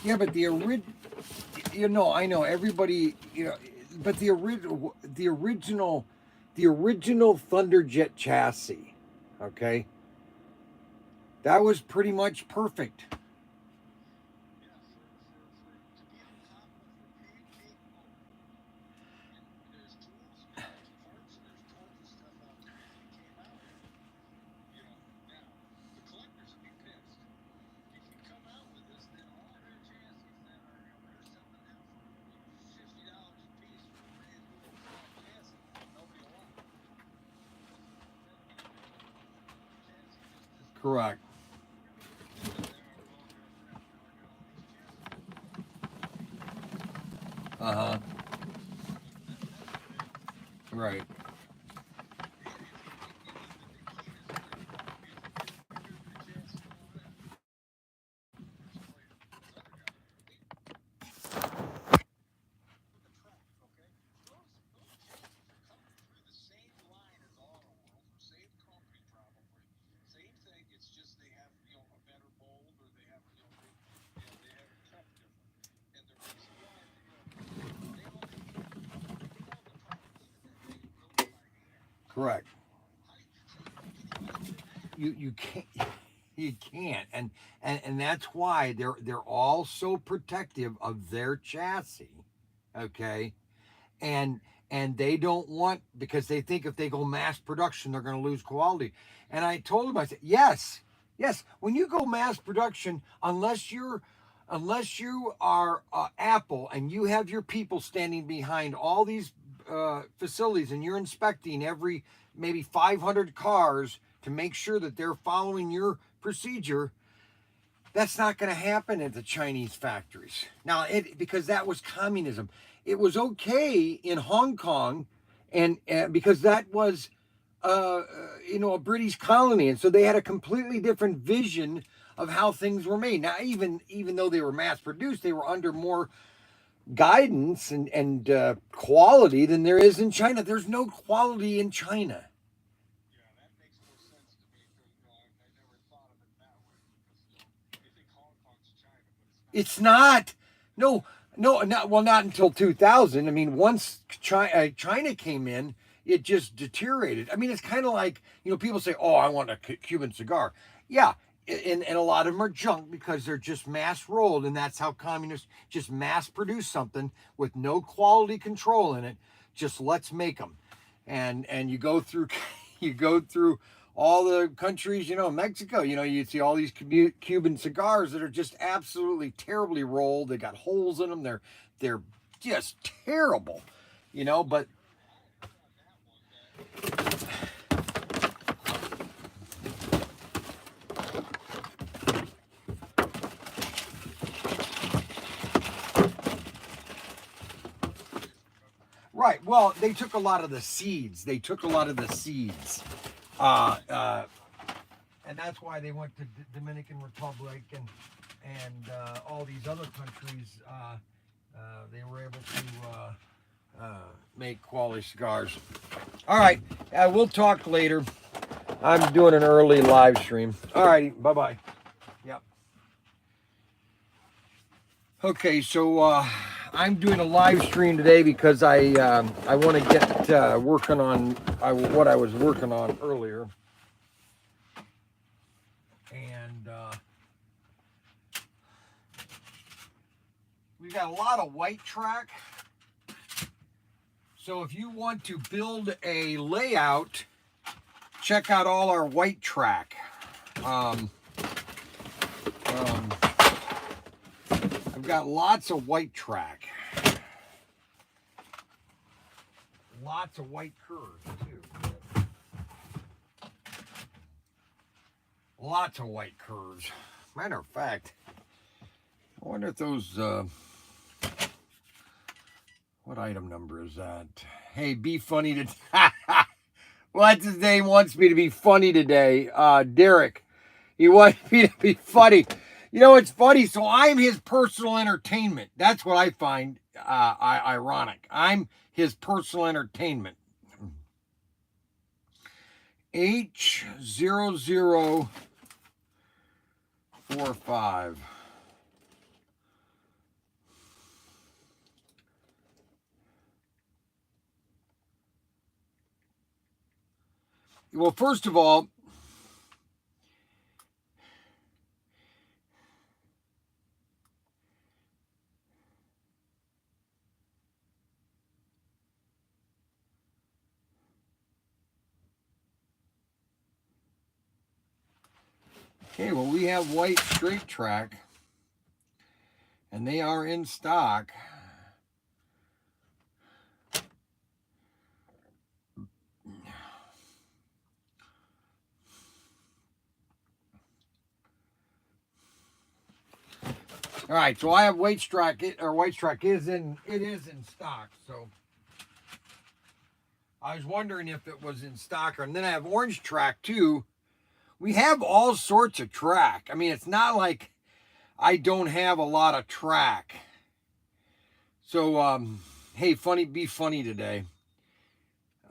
Yeah, but I know everybody, but the original Thunderjet chassis, okay, that was pretty much perfect. Correct. Uh huh. Right. Correct. You can't you can't, and that's why they're all so protective of their chassis, okay, and they don't want, because they think if they go mass production they're going to lose quality. And I told them, I said, yes, when you go mass production, unless you are Apple and you have your people standing behind all these facilities and you're inspecting every maybe 500 cars to make sure that they're following your procedure, that's not going to happen at the Chinese factories. Now, because that was communism. It was okay in Hong Kong, and because that was, a British colony, and so they had a completely different vision of how things were made. Now, even though they were mass produced, they were under more guidance and quality than there is in China. There's no quality in China. It's not. No, no, not well, not until 2000. I mean, once China came in, it just deteriorated. I mean, it's kind of like, people say, "Oh, I want a Cuban cigar." Yeah, and a lot of them are junk because they're just mass rolled, and that's how communists just mass produce something with no quality control in it. Just let's make them, and you go through, you go through all the countries, Mexico, you see all these Cuban cigars that are just absolutely terribly rolled. They got holes in them. They're just terrible, but right. Well, they took a lot of the seeds. They took a lot of the seeds. Uh, uh, and that's why they went to Dominican Republic and all these other countries. They were able to make quality cigars. All right, we'll talk later. I'm doing an early live stream. All righty, bye bye. Yep. Okay, so I'm doing a live stream today because I want to get working on what I was working on earlier, and we got a lot of white track. So if you want to build a layout, check out all our white track. Um, um, I've got lots of white track. Lots of white curves too. Lots of white curves. Matter of fact, I wonder if those, what item number is that? Hey, be funny today. What's his name wants me to be funny today? Derek. He wants me to be funny. It's funny. So I'm his personal entertainment. That's what I find ironic. I'm his personal entertainment. H0045. Well, first of all, okay, well, we have white straight track, and they are in stock. All right, so I have white strike, white strike is in stock. So I was wondering if it was in stock, and then I have orange track too. We have all sorts of track. I mean, it's not like I don't have a lot of track. So hey, be funny today.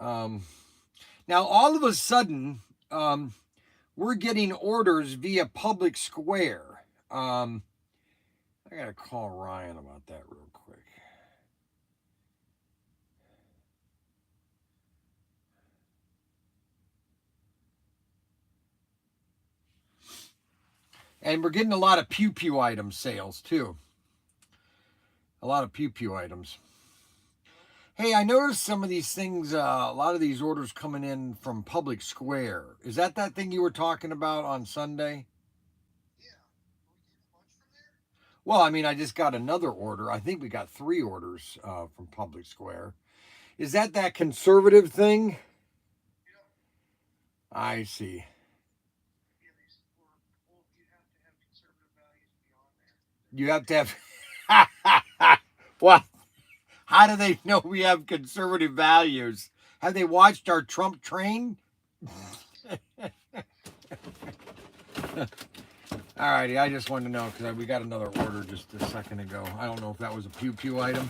Now all of a sudden, we're getting orders via Public Square. I gotta call Ryan about that real quick. And we're getting a lot of Pew Pew item sales too. A lot of Pew Pew items. Hey, I noticed some of these things, a lot of these orders coming in from Public Square. Is that thing you were talking about on Sunday? Yeah. From there? Well, I mean, I just got another order. I think we got 3 orders from Public Square. Is that conservative thing? Yep. I see. Yeah, you have to have conservative values beyond there. You have to have. What? How do they know we have conservative values? Have they watched our Trump train? All righty, I just wanted to know because we got another order just a second ago. I don't know if that was a Pew Pew item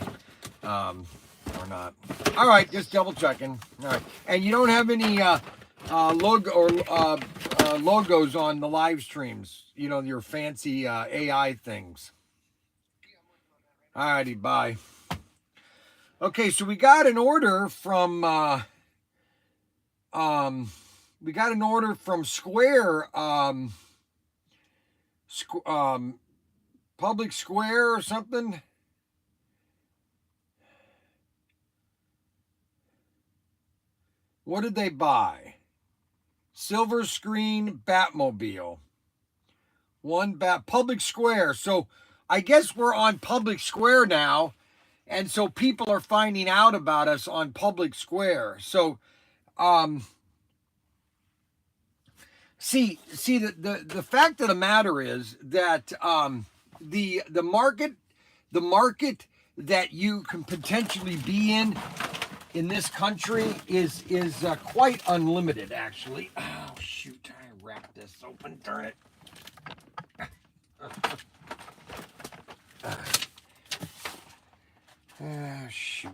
or not. All right, just double checking. All right, and you don't have any logo or logos on the live streams. You know, your fancy AI things. Yeah, I'm working on that right All righty, bye. Okay, so we got an order from Square Public Square or something. What did they buy? Silver screen Batmobile. Public Square. So I guess we're on Public Square now. And so people are finding out about us on Public Square. So, see, the fact of the matter is that the market that you can potentially be in this country is quite unlimited, actually. Oh shoot! I wrapped this open. Darn it. Shoot.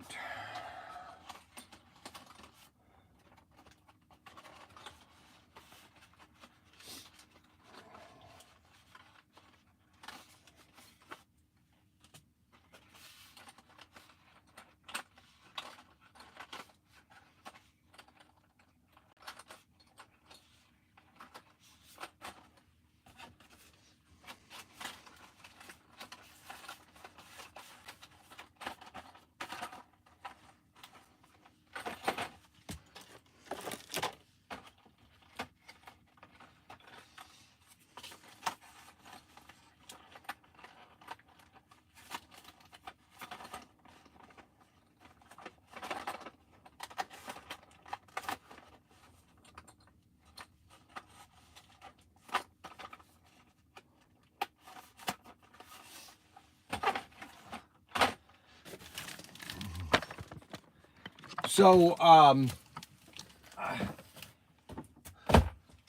So,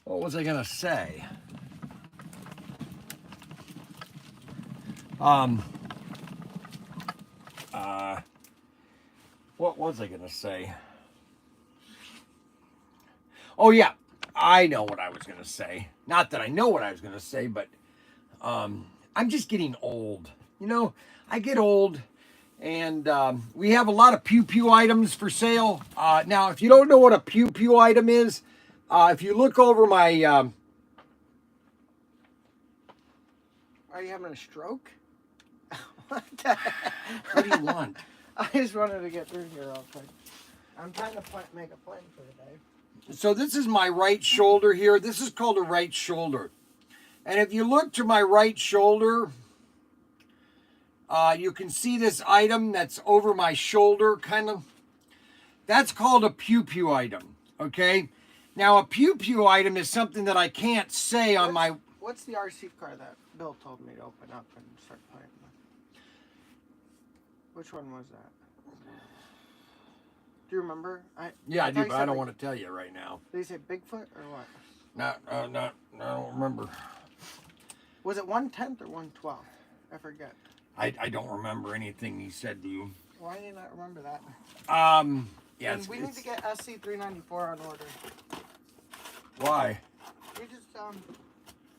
what was I gonna say? What was I gonna say? Oh yeah, I know what I was gonna say. Not that I know what I was gonna say, but I'm just getting old. You know, I get old, and we have a lot of Pew Pew items for sale. Now, if you don't know what a Pew Pew item is, If you look over my, Are you having a stroke? What the heck? what do you want? I just wanted to get through here real quick. I'm trying to make a plan for the day. So this is my right shoulder here. This is called a right shoulder. And if you look to my right shoulder, you can see this item that's over my shoulder, kind of. That's called a pew-pew item, okay? Now, a pew-pew item is something that I can't say on my... What's the RC car that Bill told me to open up and start playing with? Which one was that? Do you remember? Yeah, I do, thought but you I said don't want to tell you right now. Did you say Bigfoot or what? No, I don't remember. Was it 1/10 or 1/12? I forget. I don't remember anything he said to you. Why do you not remember that? Yeah, And we need to get SC394 on order. Why? We just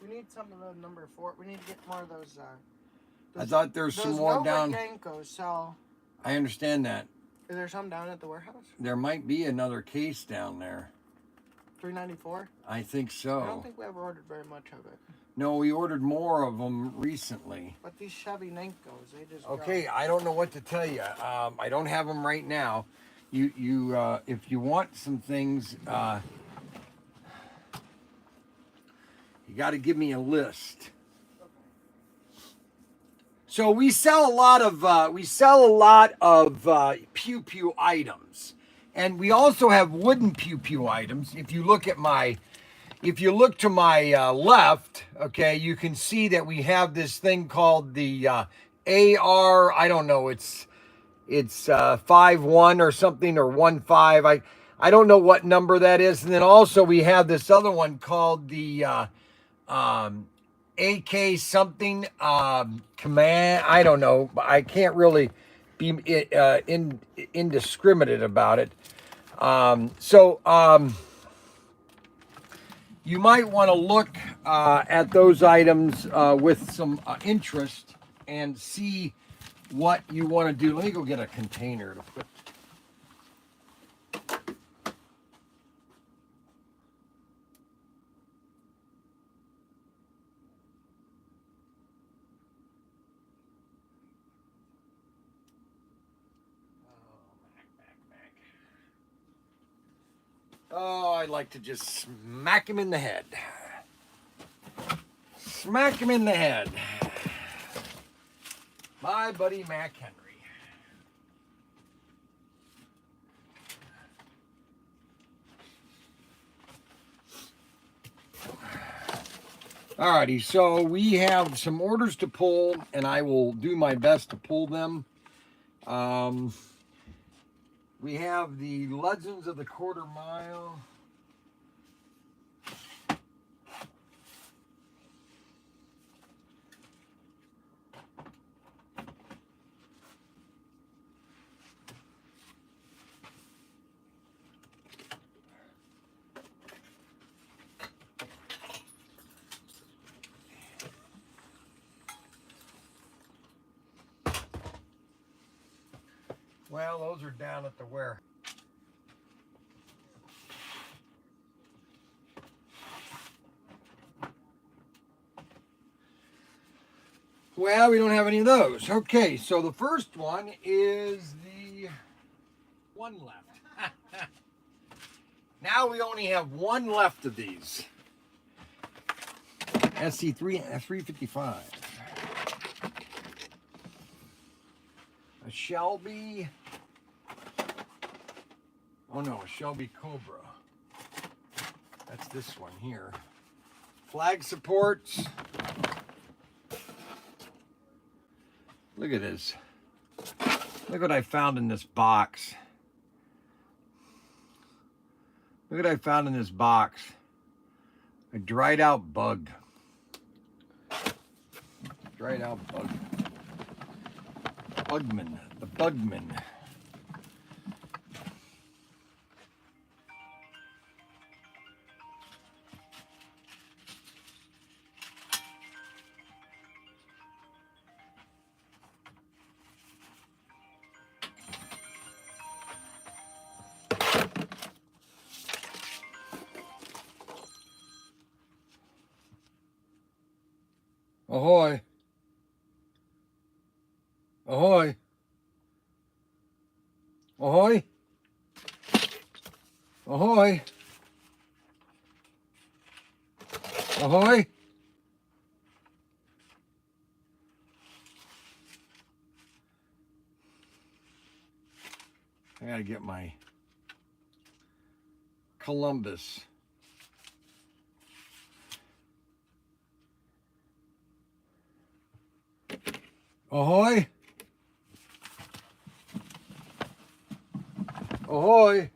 we need some of the number 4. We need to get more of those. I thought there's some those more Nova down. Yankos sell. I understand that. Is there some down at the warehouse? There might be another case down there. 394. I think so. I don't think we ever ordered very much of it. No, we ordered more of them recently. But these Chevy Nankos, they just Okay, I don't know what to tell you. I don't have them right now. If you want some things, you got to give me a list. So we sell a lot of pew pew items, and we also have wooden pew pew items. If you look to my left, okay, you can see that we have this thing called the AR. I don't know. It's 5.1 or something, or 1.5. I don't know what number that is. And then also we have this other one called the AK something command. I don't know. I can't really be indiscriminate about it. You might want to look at those items with some interest and see what you want to do. Let me go get a container to put. Oh, I'd like to just smack him in the head. Smack him in the head. My buddy Mac Henry. Alrighty, so we have some orders to pull, and I will do my best to pull them. We have the Legends of the Quarter Mile. Well, those are down at the warehouse. Well, we don't have any of those. Okay, so the first one is the one left. Now we only have one left of these. SC355. A Shelby. Oh no, a Shelby Cobra. That's this one here. Flag supports. Look at this. Look what I found in this box. Look what I found in this box. A dried out bug. Dried out bug. Bugman. The Bugman. Ahoy. Ahoy. Ahoy. Ahoy. Ahoy. I gotta get my Columbus. Ahoy. Ahoy.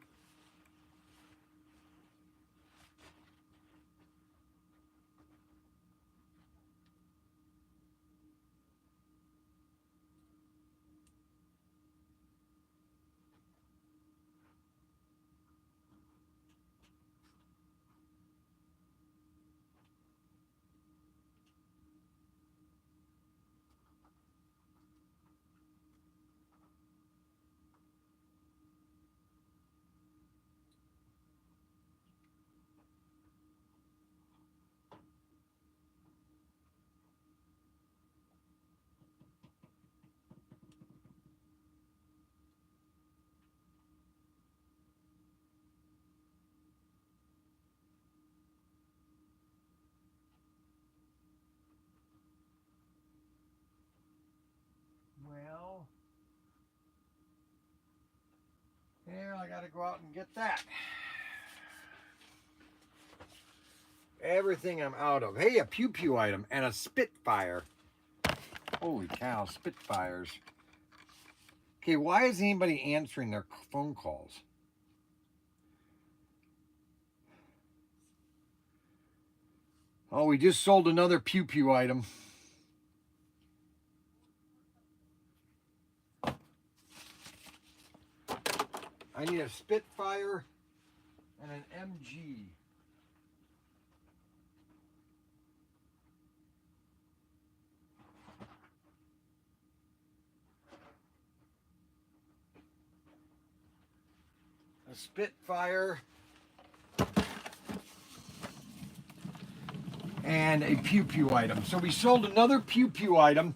Well, yeah, I gotta go out and get that. Everything I'm out of. Hey, a pew pew item and a Spitfire. Holy cow, Spitfires. Okay, why is anybody answering their phone calls? Oh, we just sold another pew pew item. I need a Spitfire and an MG. A Spitfire and a pew pew item. So we sold another pew pew item,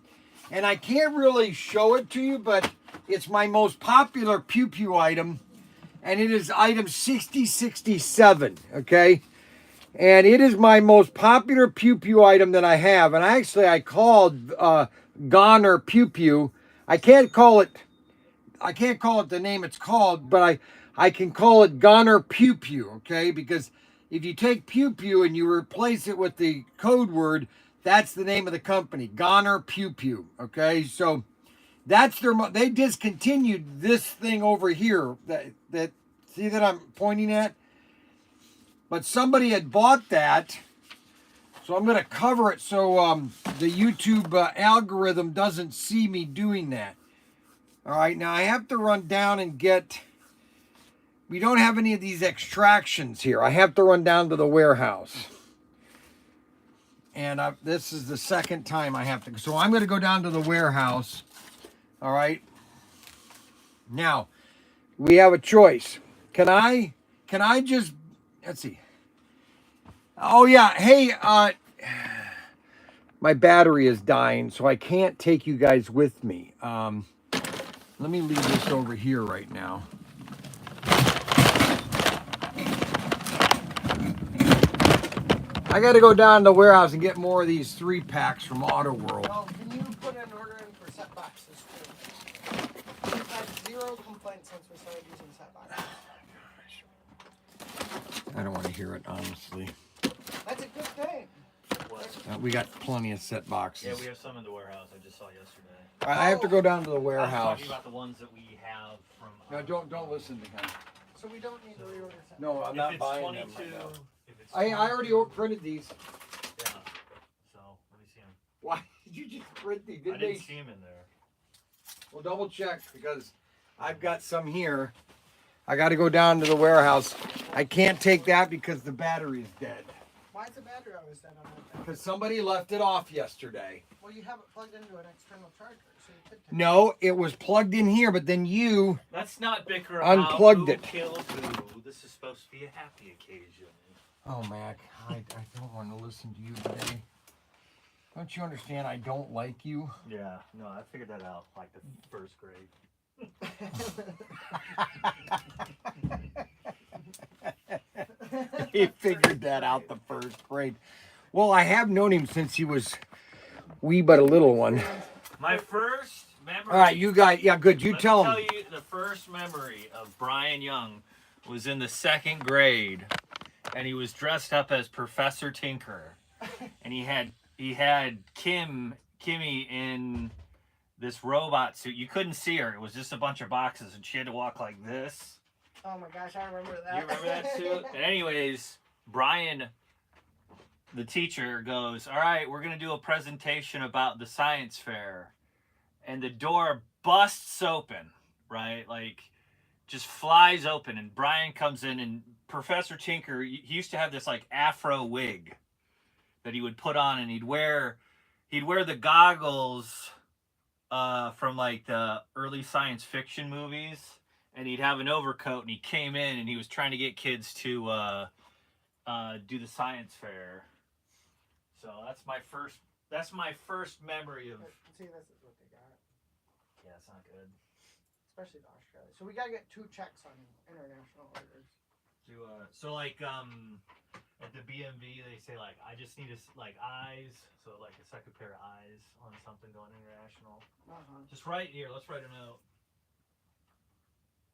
and I can't really show it to you, but it's my most popular pew pew item, and it is item 6067, okay? And it is my most popular pew pew item that I have, and I called Goner Pew Pew. I can't call it the name it's called, but I can call it Goner Pew Pew, okay? Because if you take Pew Pew and you replace it with the code word, that's the name of the company, Goner Pew Pew, okay? So that's they discontinued this thing over here that see that I'm pointing at? But somebody had bought that, so I'm going to cover it so the YouTube algorithm doesn't see me doing that. All right, now I have to run down and get, we don't have any of these extractions here. I have to run down to the warehouse. And this is the second time I have to. So I'm going to go down to the warehouse. All right. Now, we have a choice. Can I just, let's see. Oh, yeah. Hey, my battery is dying, so I can't take you guys with me. Let me leave this over here right now. I got to go down to the warehouse and get more of these 3-packs from Auto World. Well, can you put an order in for set boxes too? We've had 0 complaints since we started using set boxes. I don't want to hear it, honestly. That's a good thing. We got plenty of set boxes. Yeah, we have some in the warehouse. I just saw yesterday. I have to go down to the I'm warehouse. talking about the ones that we have from. No, don't listen to him. So we don't need to reorder set No, I'm If not it's buying 22, them right now. if it's I 20 already printed these. Yeah. So let me see them. Why did you just print these? I didn't see them in there. Well, double check because I've got some here. I got to go down to the warehouse. I can't take that because the battery is dead. Why is the battery always dead on that thing? Because somebody left it off yesterday. Well, you have it plugged into an external charger, so you could take No, it was plugged in here, but then you Let's not bicker Unplugged about it. who killed who. This is supposed to be a happy occasion. Oh, Mac, I don't want to listen to you today. Don't you understand? I don't like you. Yeah, no, I figured that out like the first grade. He figured that out the first grade. Well, I have known him since he was wee but a little one. My first memory. All right, you guys, yeah, good. You Let tell me him. tell you, the first memory of Bryan Young was in the 2nd grade, and he was dressed up as Professor Tinker, and he had Kimmy in this robot suit. You couldn't see her; it was just a bunch of boxes, and she had to walk like this. Oh my gosh, I remember that. You remember that suit? And anyways, Bryan, the teacher, goes, "All right, we're gonna do a presentation about the science fair," and the door busts open, right? Like, just flies open, and Bryan comes in, and Professor Tinker, he used to have this like afro wig that he would put on, and he'd wear the goggles from like the early science fiction movies, and he'd have an overcoat, and he came in, and he was trying to get kids to do the science fair. So that's my first memory of. See, this is what they got, Yeah, it's not good. especially to Australia. So we gotta get 2 checks on international orders. So like at the BMV they say like I just need like eyes, so like a second pair of eyes on something going international. Just write here. Let's write a note.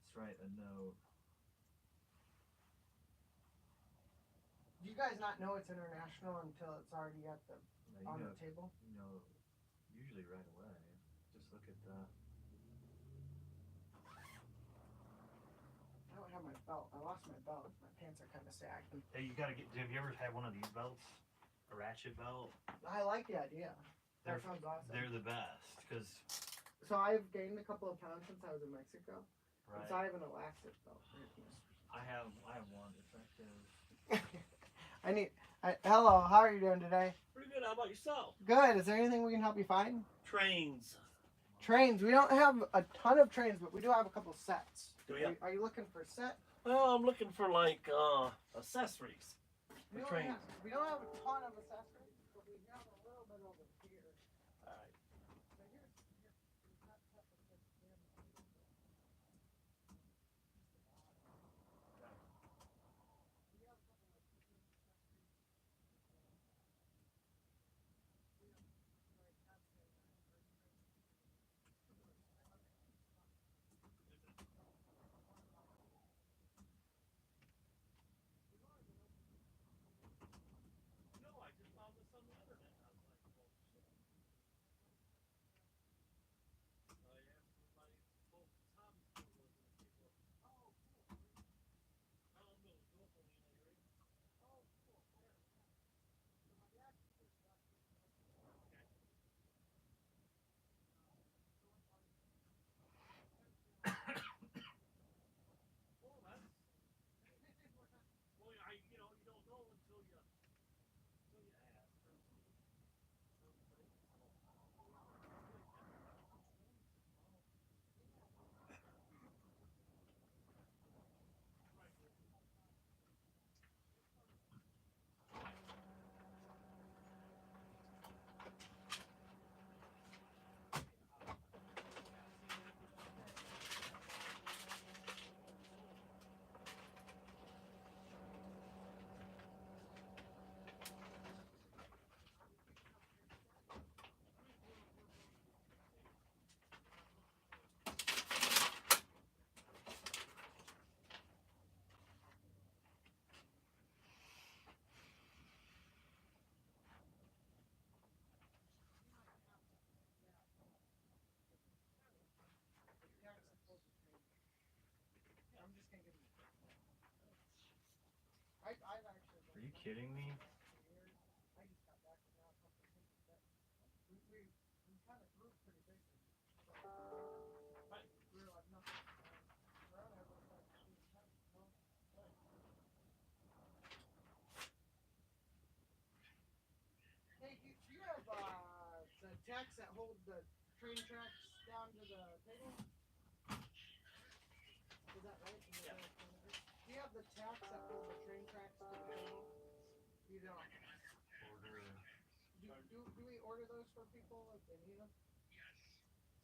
Let's write a note. Do you guys not know it's international until it's already at the Now, on the table? You know, usually right away. Just look at the. I don't have my belt. I lost my belt. My pants are kind of sagging. Hey, you gotta get. Have you ever had one of these belts? A ratchet belt. I like the idea. That They're- sounds awesome. They're the best because. So I've gained a couple of pounds since I was in Mexico. Right. So I have an elastic belt. I have one effective. Hello, how are you doing today? Pretty good. How about yourself? Good. Is there anything we can help you find? Trains. Trains. We don't have a ton of trains, but we do have a couple sets. Do ya? Are you looking for a set? Well, I'm looking for like accessories. We For don't, trains. we don't have a ton of accessories, but we have a little bit over here. All right. So here's not separate, but No, I just found this on the internet. I was like, oh shit. I asked my local Tommy store was and they go, oh cool. Town Mills, local in the area. Oh cool. Well, that's. Well, you don't know until you ask. I'm just gonna give you. I've actually. Are you kidding me? I just got back from now. We kind of grew pretty big. Right. We were like nothing. Hey, do you have the jacks that hold the train tracks down to the table? Is that right? Yeah. Do you have the tacks that hold the train tracks to the table? You don't. Order. do we order those for people if they need them? Yes.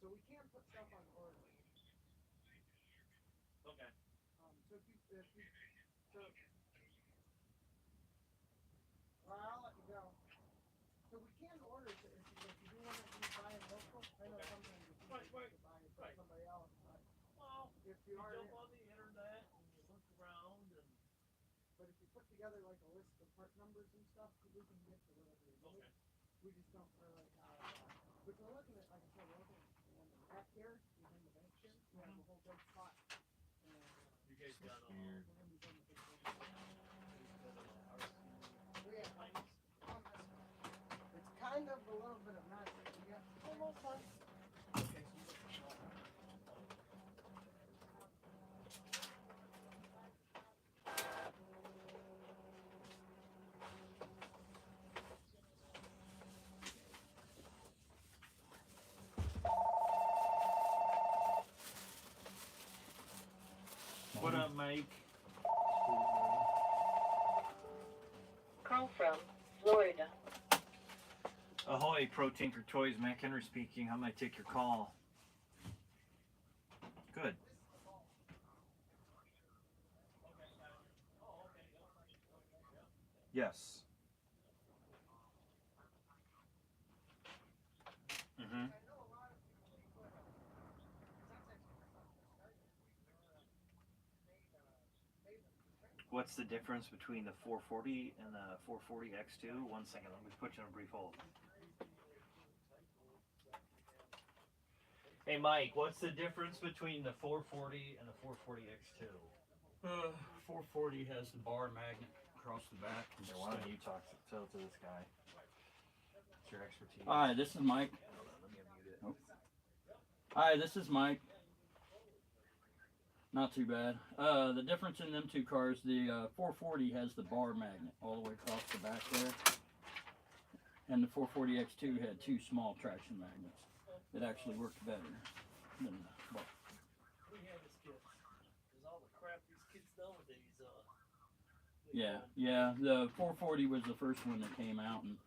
So we can put stuff on order. Okay. So so, well, I'll let you go. So we can order it if you do want to be buying local. I know Okay. sometimes it's easier Right, to buy it from right. somebody else, but Well, if you you are, jump on the internet and you look around and but if you put together like a list of part numbers and stuff, we can get to whatever you need. okay. We just don't really have. But we're looking at, like I said, we're looking at the back here behind the bench here. We have a whole big spot. And You guys got we're gonna be doing the big thing. We have it's kind of a little bit of magic. We got almost fun. What up, Mike? Call from Florida. Ahoy, Protinkertoys. Mac Henry speaking. How may I take your call? Good. Yes. Mm-hmm. What's the difference between the 440 and the 440 X2? 1 second, let me put you on a brief hold. Hey Mike, what's the difference between the 440 and the 440 X2? 440 has the bar magnet across the back. Here, why don't you tell to this guy? It's your expertise. Hi, this is Mike. Hold on, let me unmute it. Oh. Hi, this is Mike. Not too bad. The difference in them two cars, the 440 has the bar magnet all the way across the back there. And the 440 X2 had two small traction magnets. It actually worked better than the bar. We have as kids. There's all the crap these kids nowadays. Yeah. The 440 was the first one that came out, and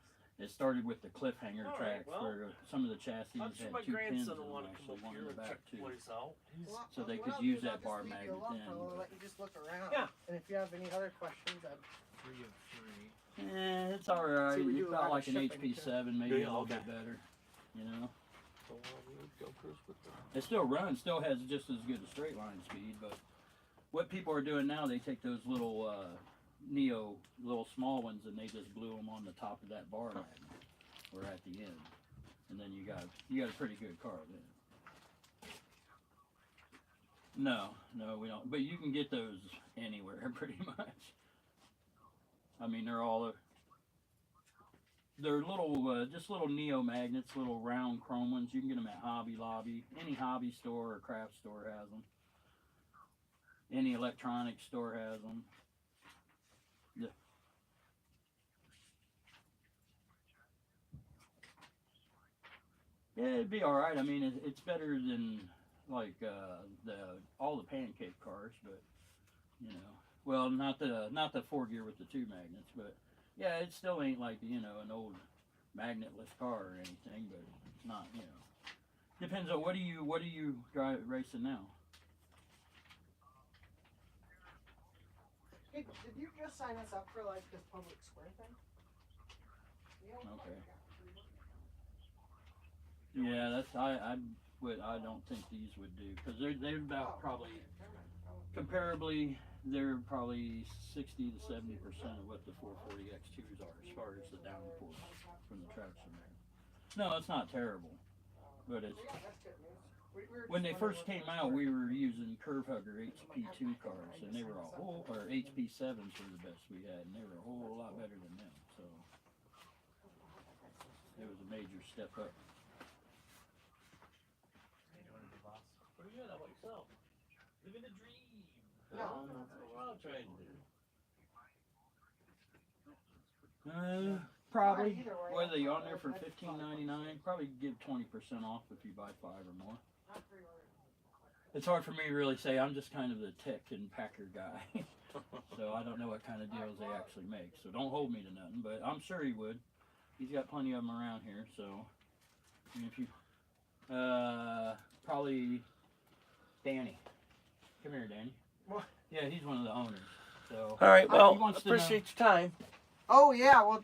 it started with the cliffhanger All right, tracks well, where some of the chassis I'm sure had my two pins in grandson will them, want to come actually, up one here in the and back check the too. place out. So they What could I'll use do is that bar I'll just leave you magnet alone then, for a little, but- let you just look around. Yeah. And if you have any other questions, I'd 3 of 3. It's alright. See, we do It a lot felt of like an shipping, HP7, maybe Yeah, a little okay. bit better. You know, So we would go cruise with them. it still runs, still has just as good a straight line speed. But what people are doing now, they take those little Neo, little small ones, and they just glue them on the top of that bar magnet, or at the end, and then you got a pretty good car then. No, we don't. But you can get those anywhere, pretty much. I mean, they're little, just little Neo magnets, little round chrome ones. You can get them at Hobby Lobby. Any hobby store or craft store has them. Any electronics store has them. Yeah, it'd be all right. I mean, it's better than like all the pancake cars, but you know, well, not the 4 gear with the two magnets, but yeah, it still ain't like an old magnetless car or anything, but it's not, depends on what are you racing now? Hey, did you just sign us up for like this public square thing? Yeah. Okay. Yeah, that's I don't think these would do because they're about probably comparably they're probably 60 to 70% of what the 440 X2s are as far as the downforce from the traction there. No, it's not terrible, but it's. Yeah, that's good news. When they first came out, we were using curve hugger HP2 cars, and they were or HP7s were the best we had, and they were a whole lot better than them. So it was a major step up. Pretty good. How about yourself? Living the dream. No. That's what we're all trying to do. Probably. Either way, Whether you're on there that's for fine. $15.99, probably give 20% off if you buy 5 or more. Not pre-ordered. It's hard for me to really say. I'm just kind of the tech and packer guy, so I don't know what kind of deals they actually make. So don't hold me to nothing, but I'm sure he would. He's got plenty of them around here, so and if you probably Danny. Come here, Danny. What? Yeah, he's one of the owners. So All right. he Well, wants to appreciate your time. Oh yeah, well,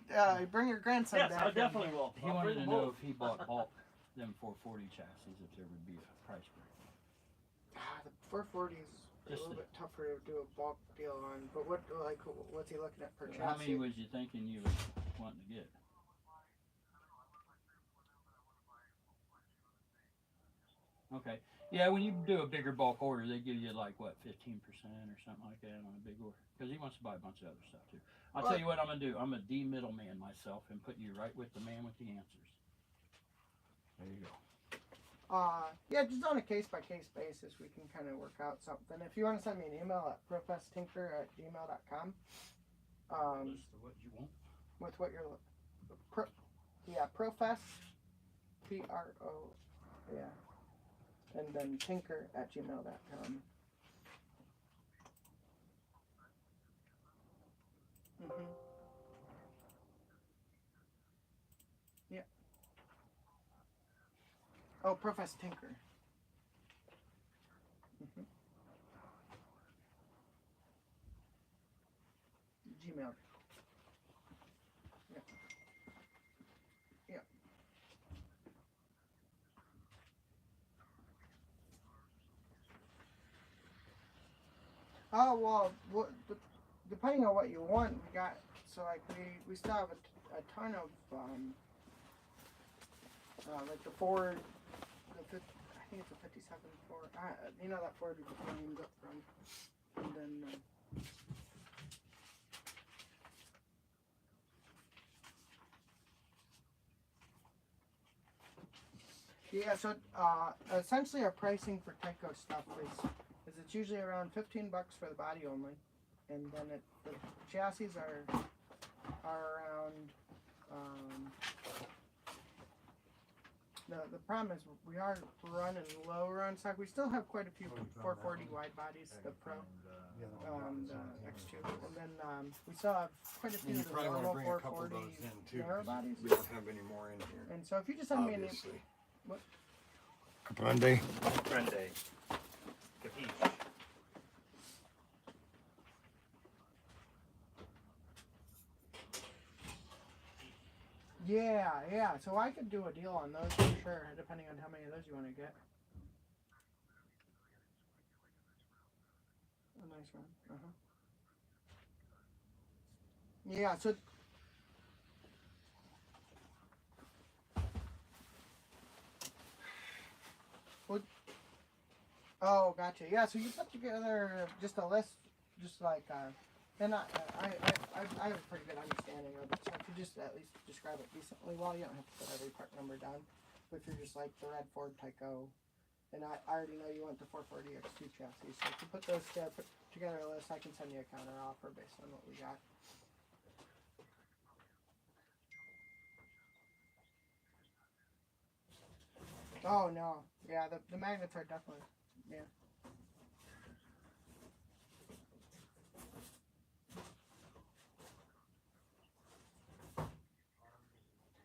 bring your grandson Yes, back. I definitely will. he wanted to know if he bought bulk them 440 chassis, if there would be a price break. The 440 is a Just little the- bit tougher to do a bulk deal on. But what's he looking at per chassis? How many was you thinking you was wanting to get? Okay. Yeah, when you do a bigger bulk order, they give you like what 15% or something like that on a big order, because he wants to buy a bunch of other stuff too. I'll tell you what I'm gonna do. I'm gonna de-middleman myself and put you right with the man with the answers. There you go. Yeah, just on a case-by-case basis, we can kind of work out something. If you want to send me an email at professtinker@gmail.com, List of what you want. with what you're, profess, Pro, yeah, and then tinker@gmail.com. Mm-hmm. Yeah. Oh, Profess Tinker. Mm-hmm. Gmail. Yeah. Yeah. Oh well, depending on what you want, we got we still have a ton of like the Ford, I think it's a '57 Ford. You know that Ford we got named up from, and then. Yeah, so essentially our pricing for Tyco stuff is it's usually around $15 for the body only, and then the chassis are around. The problem is we are running lower on stock. We still have quite a few 440 wide bodies, the Pro, the X2, and then we still have quite a few You of the probably want to normal bring a couple of 440 those in too. narrow 'Cause bodies. we don't have any more in here. And so if you just send me an Obviously. What? Aprende. Prende. Capiche. Yeah. So I could do a deal on those for sure, depending on how many of those you want to get. A nice one. Yeah. So. Oh, gotcha. Yeah. So you put together just a list, just like, and I have a pretty good understanding of it. So if you just at least describe it decently well, you don't have to put every part number down. But if you're just like the red Ford Tyco, and I already know you want the 440 X2 chassis, so if you put those put together a list, I can send you a counter offer based on what we got. Oh no, yeah, the magnets are definitely, yeah.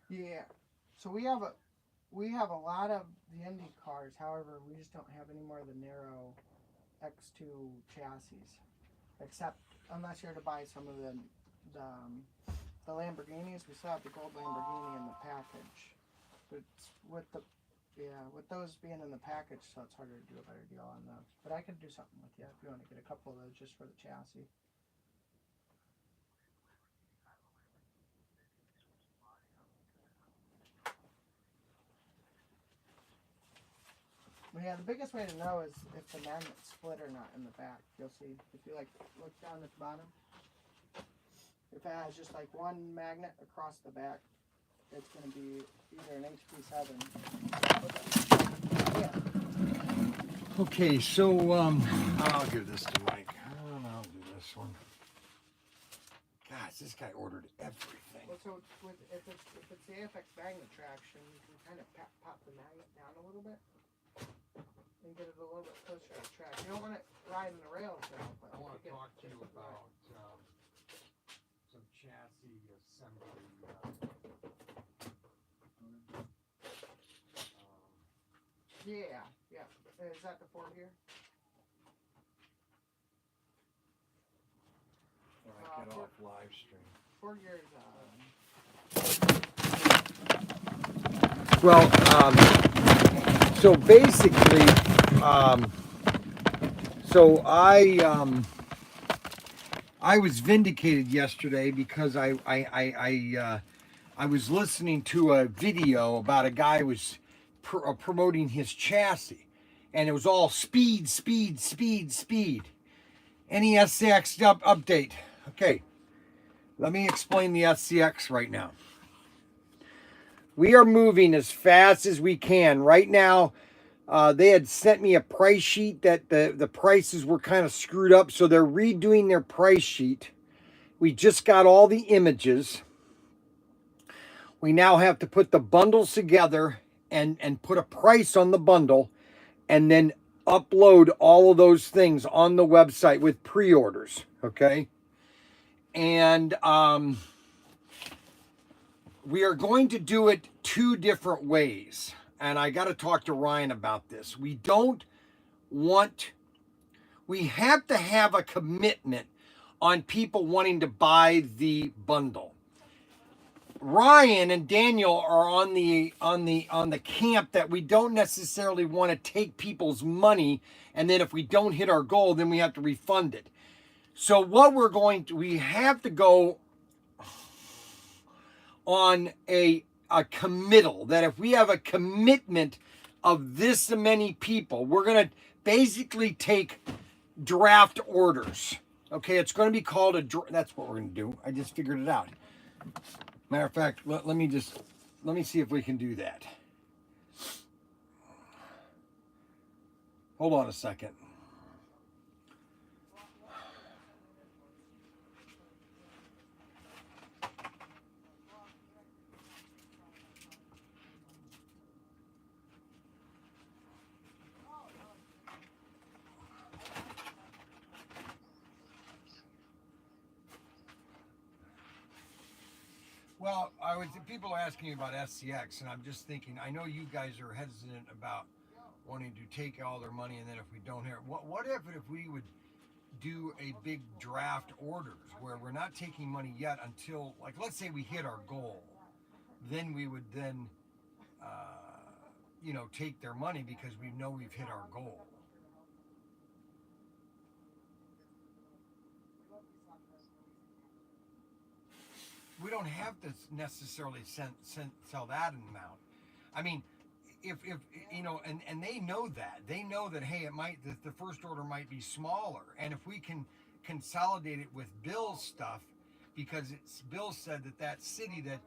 Yeah, so we have a lot of the Indy cars. However, we just don't have any more of the narrow X2 chassis, except unless you're to buy some of the Lamborghinis. We still have the gold Lamborghini in the package, but with those being in the package, so it's harder to do a better deal on those. But I could do something with you if you want to get a couple of those just for the chassis. Yeah, the biggest way to know is if the magnet's split or not in the back. You'll see if you look down at the bottom. If it has just like one magnet across the back, it's going to be either an HP7. Yeah. Okay, so I'll give this to Mike. I'll do this one. Gosh, this guy ordered everything. Well, so if it's the AFX magnet traction, you can kind of pop the magnet down a little bit and get it a little bit closer to the track. You don't want it riding the rails now, but I want to get talk to just you right. about some chassis assembly Yeah. Is that the 4 gear? All right, get off live stream. 4 gears. Well, so basically, so I was vindicated yesterday because I was listening to a video about a guy who was promoting his chassis, and it was all speed, speed, speed, speed. Any SCX update? Okay, let me explain the SCX right now. We are moving as fast as we can. Right now, they had sent me a price sheet that the prices were kind of screwed up, so they're redoing their price sheet. We just got all the images. We now have to put the bundles together and put a price on the bundle and then upload all of those things on the website with pre-orders, okay? And we are going to do it 2 different ways. And I got to talk to Ryan about this. We have to have a commitment on people wanting to buy the bundle. Ryan and Daniel are on the camp that we don't necessarily want to take people's money, and then if we don't hit our goal, then we have to refund it. So what we have to go on a committal, that if we have a commitment of this many people, we're going to basically take draft orders. Okay, it's going to be called that's what we're going to do. I just figured it out. Matter of fact, let me see if we can do that. Hold on a second. Well, people are asking me about SCX, and I'm just thinking, I know you guys are hesitant about wanting to take all their money, and then if we don't hear, what if we would do a big draft orders where we're not taking money yet until, like, let's say we hit our goal, then we would then, take their money because we know we've hit our goal. We don't have to necessarily sell that amount. I mean, if and they know that, hey, the first order might be smaller, and if we can consolidate it with Bill's stuff, because Bill said that city that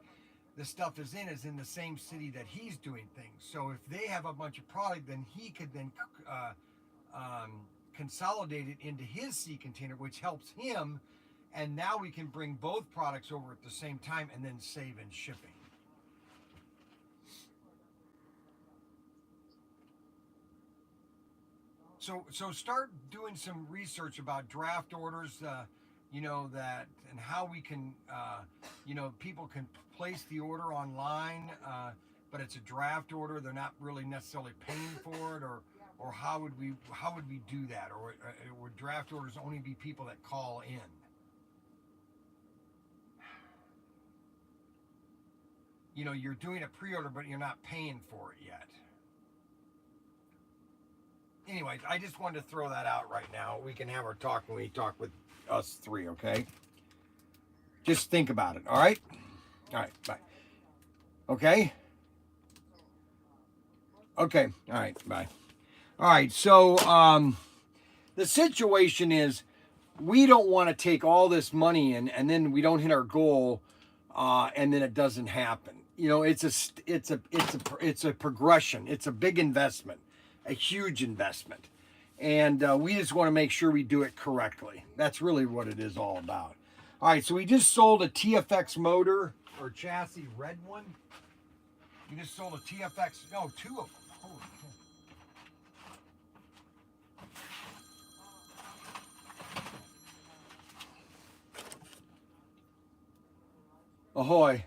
the stuff is in the same city that he's doing things. So if they have a bunch of product, then he could then consolidate it into his sea container, which helps him. And now we can bring both products over at the same time and then save in shipping. So start doing some research about draft orders, and how we can, people can place the order online, but it's a draft order. They're not really necessarily paying for it, or how would we do that? Or would draft orders only be people that call in? You're doing a pre-order, but you're not paying for it yet. Anyways, I just wanted to throw that out right now. We can have our talk when we talk with us 3, okay? Just think about it, all right? All right, bye. Okay? Okay, all right, bye. All right, so the situation is we don't want to take all this money in and then we don't hit our goal, and then it doesn't happen. It's a progression. It's a big investment, a huge investment, and we just want to make sure we do it correctly. That's really what it is all about. All right, so we just sold a TFX motor or chassis, red one. We just sold a TFX, no, 2 of them. Holy cow. Ahoy.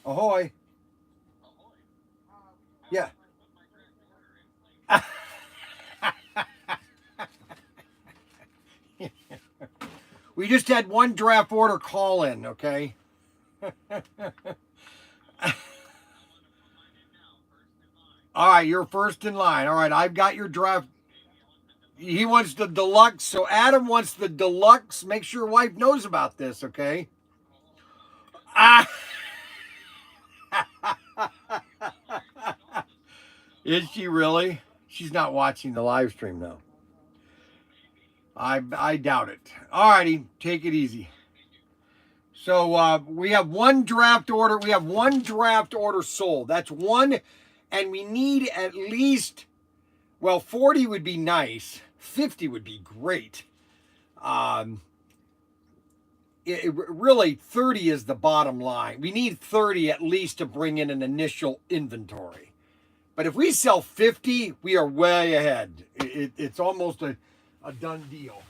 Ahoy. Yeah. We just had one draft order call in, okay? All right, you're first in line. All right, I've got your draft. He wants the deluxe, so Adam wants the deluxe. Make sure your wife knows about this, okay? Ah. Is she really? She's not watching the live stream though. I doubt it. All righty, take it easy. So we have one draft order. We have one draft order sold. That's one, and we need at least, well, 40 would be nice. 50 would be great. Really 30 is the bottom line. We need 30 at least to bring in an initial inventory. But if we sell 50, we are way ahead. It's almost a done deal.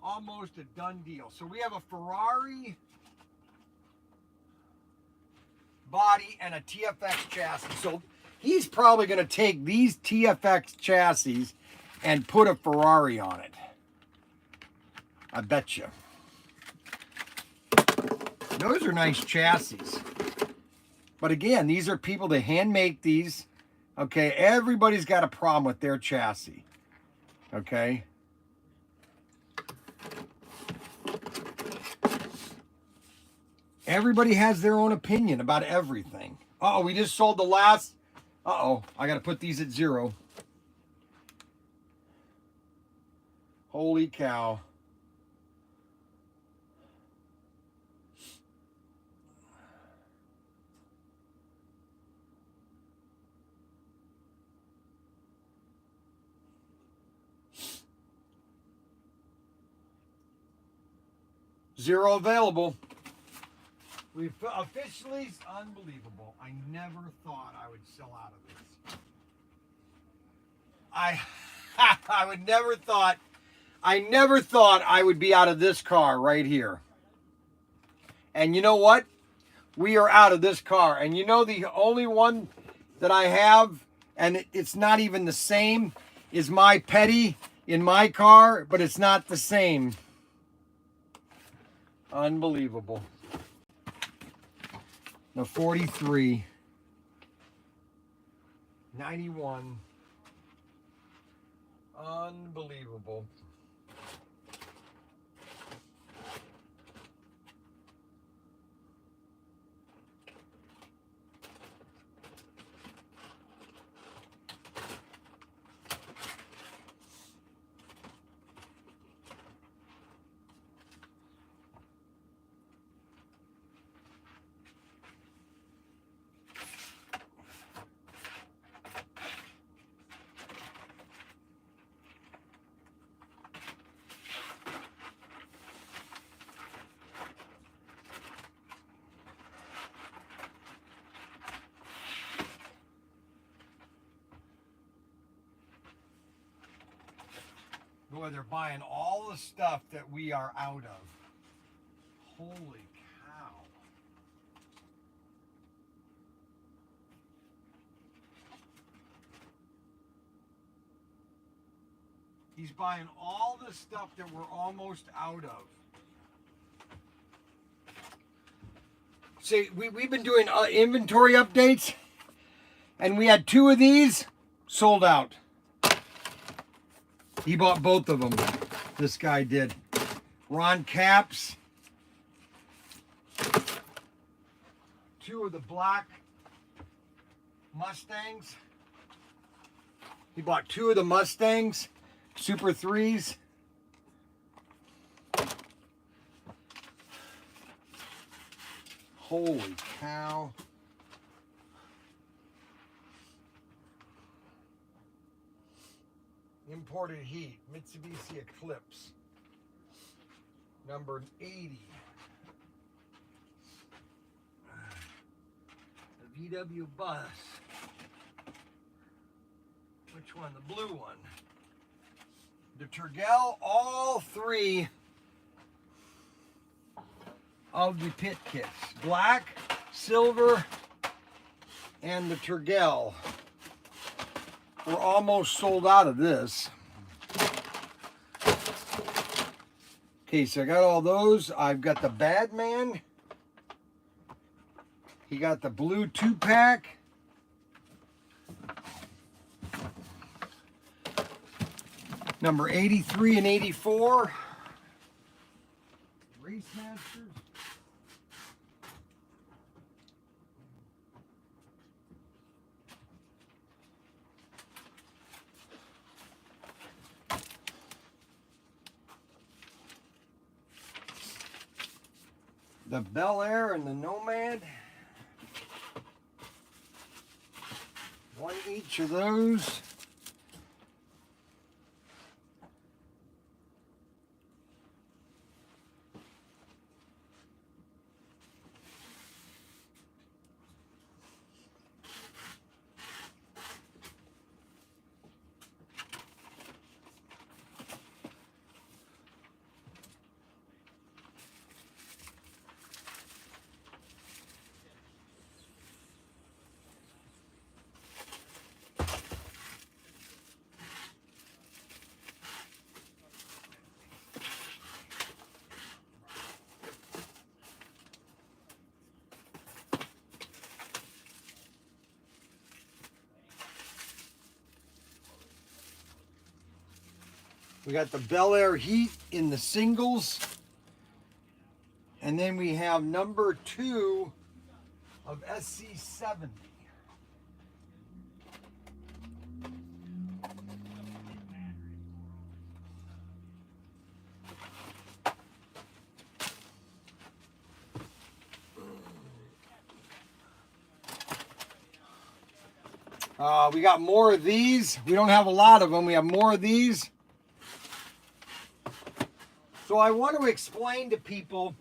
Almost a done deal. So we have a Ferrari body and a TFX chassis. So he's probably going to take these TFX chassis and put a Ferrari on it. I bet you. Those are nice chassis. But again, these are people that hand make these. Okay, everybody's got a problem with their chassis. Okay. Everybody has their own opinion about everything. Uh-oh, we just sold the last. Uh-oh, I got to put these at 0. Holy cow. Zero available. We've officially, unbelievable. I never thought I would sell out of this. I never thought I would be out of this car right here. And you know what? We are out of this car. And you know the only one that I have, and it's not even the same, is my Petty in my car, but it's not the same. Unbelievable. No, 43. 91. Unbelievable. Boy, they're buying all the stuff that we are out of. Holy cow. He's buying all the stuff that we're almost out of. See, we've been doing inventory updates, and we had 2 of these sold out. He bought both of them. This guy did. Ron Caps. 2 of the black Mustangs. He bought 2 of the Mustangs. Super 3s. Holy cow. Imported heat, Mitsubishi Eclipse, number 80. The VW bus. Which one? The blue one. The Turgel, all 3 of the pit kits. Black, silver, and the Turgel. We're almost sold out of this. Okay, so I got all those. I've got the Badman. He got the blue 2-pack. Number 83 and 84. Race Masters. The Bel Air and the Nomad. One each of those. We got the Bel Air Heat in the singles. And then we have number 2 of SC70. We got more of these. We don't have a lot of them. We have more of these. So I want to explain to people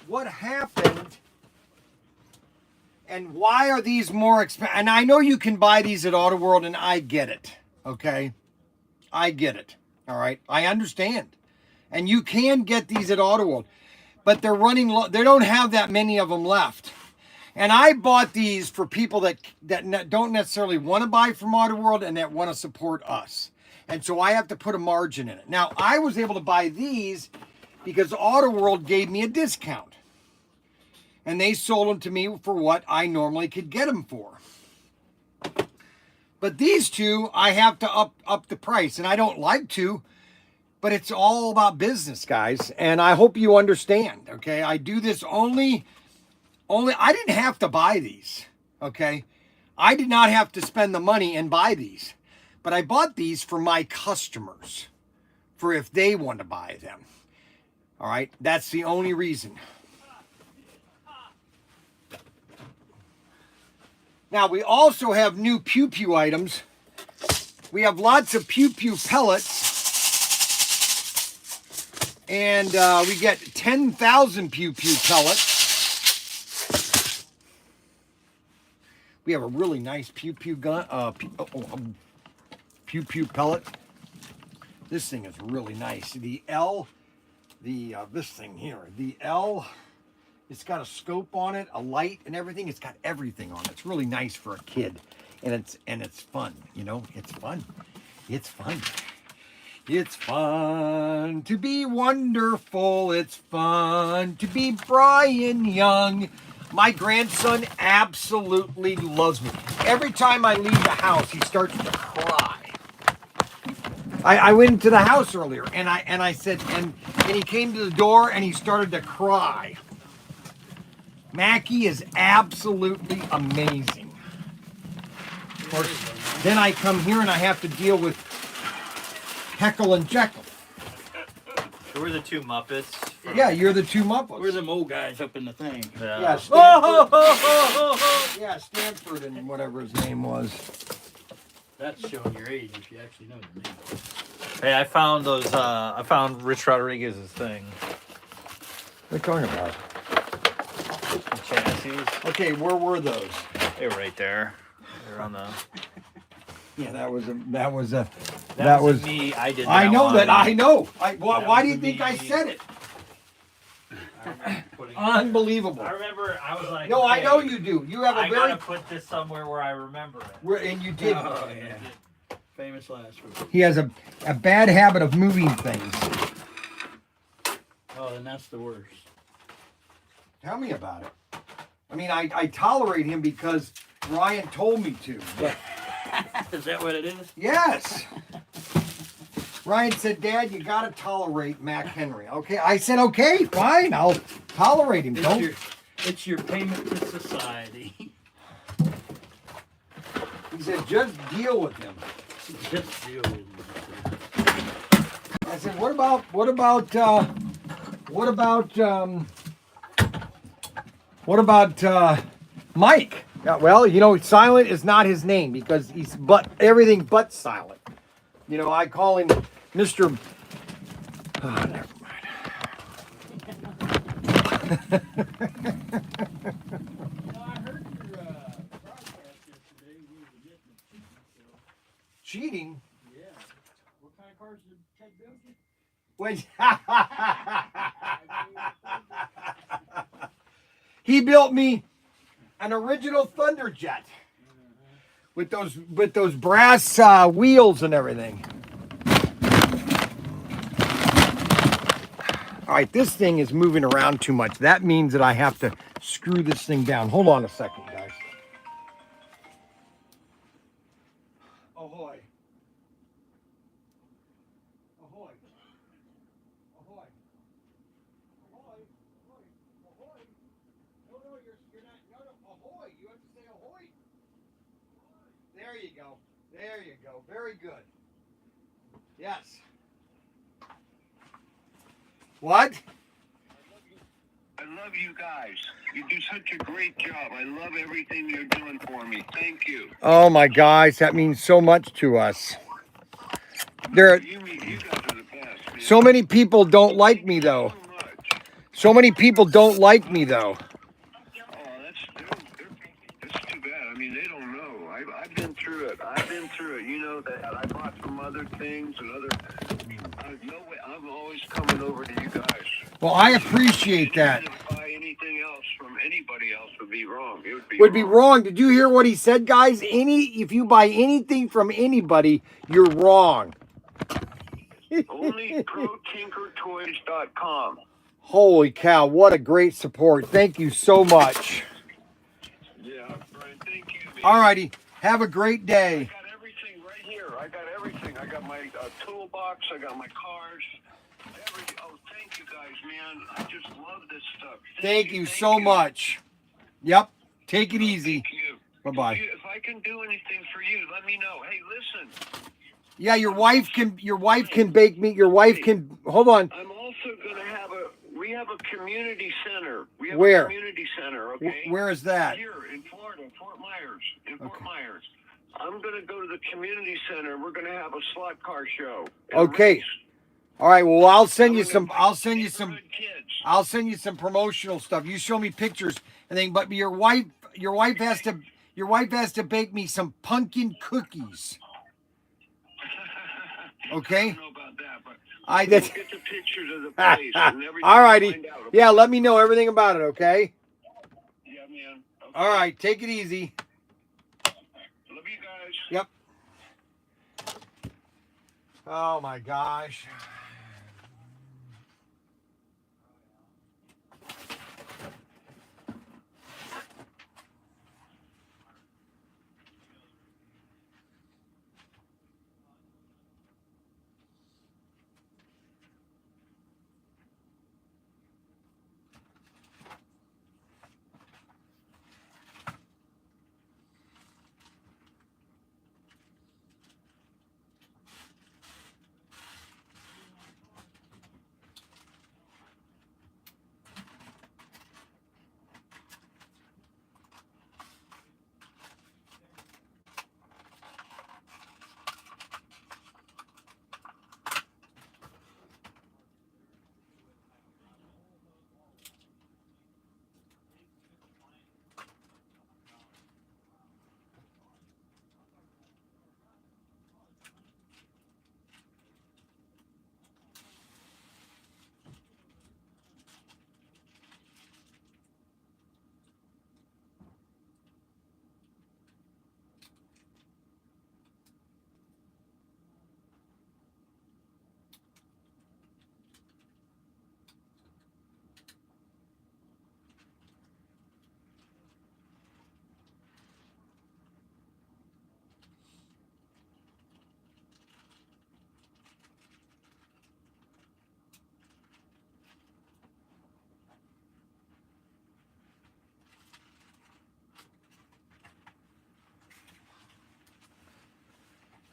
what happened and why are these more expensive. And I know you can buy these at Auto World, and I get it, okay? I get it, all right? I understand. And you can get these at Auto World, but they're running low. They don't have that many of them left. And I bought these for people that don't necessarily want to buy from Auto World and that want to support us. And so I have to put a margin in it. Now, I was able to buy these because Auto World gave me a discount. And they sold them to me for what I normally could get them for. But these two, I have to up the price. And I don't like to, but it's all about business, guys. And I hope you understand, okay? I do this only I didn't have to buy these, okay? I did not have to spend the money and buy these. But I bought these for my customers, for if they want to buy them. All right, that's the only reason. Now, we also have new Pew Pew items. We have lots of Pew Pew pellets. And we get 10,000 Pew Pew pellets. We have a really nice Pew Pew gun. Pew Pew pellet. This thing is really nice. This thing here, the L, it's got a scope on it, a light and everything. It's got everything on it. It's really nice for a kid, and it's fun. You know, it's fun. It's fun. It's fun to be wonderful. It's fun to be Bryan Young. My grandson absolutely loves me. Every time I leave the house, he starts to cry. I went into the house earlier and I said, and he came to the door and he started to cry. Mackie is absolutely amazing. Of course, then I come here and I have to deal with Heckle and Jekyll. We're the two Muppets. Yeah, you're the two Muppets. We're them old guys up in the thing. Yeah, Stanford, yeah, Stanford and whatever his name was. That's showing your age if you actually know their name. Hey, I found those. I found Rich Rodriguez's thing. What are you talking about? The chassis. Okay, where were those? They were right there. They're on the. Yeah, that was me. I did. I know that. I know. Why do you was think I me. said it? I remember putting. Unbelievable. I remember I was like, No, I hey, know you do. You have a I very gotta put this somewhere where I remember it. and you did. Oh, yeah. Famous last week. He has a bad habit of moving things. Oh, and that's the worst. Tell me about it. I mean, I tolerate him because Ryan told me to. But Is that what it is? yes. Ryan said, Dad, you gotta tolerate Mac Henry. Okay, I said, okay, fine, I'll tolerate him. Don't. It's your payment to society. He said, just deal with him. Just deal with it. I said, what about Mike? Yeah, well, you know, Silent is not his name because he's everything but silent. You know, I call him Mr. Oh, never mind. I heard your broadcast yesterday. We were getting cheating, so Cheating? yeah. What kind of cars did Ted build you? Wait. He built me an original Thunderjet with those brass wheels and everything. All right, this thing is moving around too much. That means that I have to screw this thing down. Hold on a second, guys. Ahoy. Ahoy. Ahoy. Ahoy. Ahoy. Ahoy. No, you're not. No, ahoy. You have to say ahoy. There you go. There you go. Very good. Yes. What? I love you guys. You do such a great job. I love everything you're doing for me. Thank you. Oh my gosh, that means so much to us. There, You guys are the best, man. so many people don't like me though. So much. So many people don't like me though. Oh, that's too bad. I mean, they don't know. I've been through it. You know that I bought some other things and other. No way. I'm always coming over to you guys. Well, I appreciate that. Even if I buy anything else from anybody else would be wrong. It Would be wrong. Did you hear what he said, guys? If you buy anything from anybody, you're wrong. Only Protinkertoys.com. Holy cow, what a great support. Thank you so much. Yeah, Brian, thank you, man. All righty. Have a great I day. got everything right here. I got everything. I got my toolbox. I got my cars. Everything. Oh, thank you guys, man. I just love this stuff. Thank you so much. Yep. Take it easy. Thank you. Bye-bye. If I can do anything for you, let me know. Hey, listen. Yeah, your wife can bake me. Your wife can hold on. I'm also gonna we have a community center. We have Where? a community center, okay? Where is that? Here in Florida, Fort Myers. In Fort Okay. Myers. I'm gonna go to the community center. We're gonna have a slot car show. and a Okay. race. All right, well, I'll send you I'm gonna some invite neighborhood kids. promotional stuff. You show me pictures and then but your wife has to bake me some pumpkin cookies. Okay? I don't know about that, but I we'll did. get the pictures of the place and everything. All righty. Find out, okay? Yeah, let me know everything about it, okay? Yeah, man. Okay. All right, take it easy. Love you guys. Yep. Oh my gosh.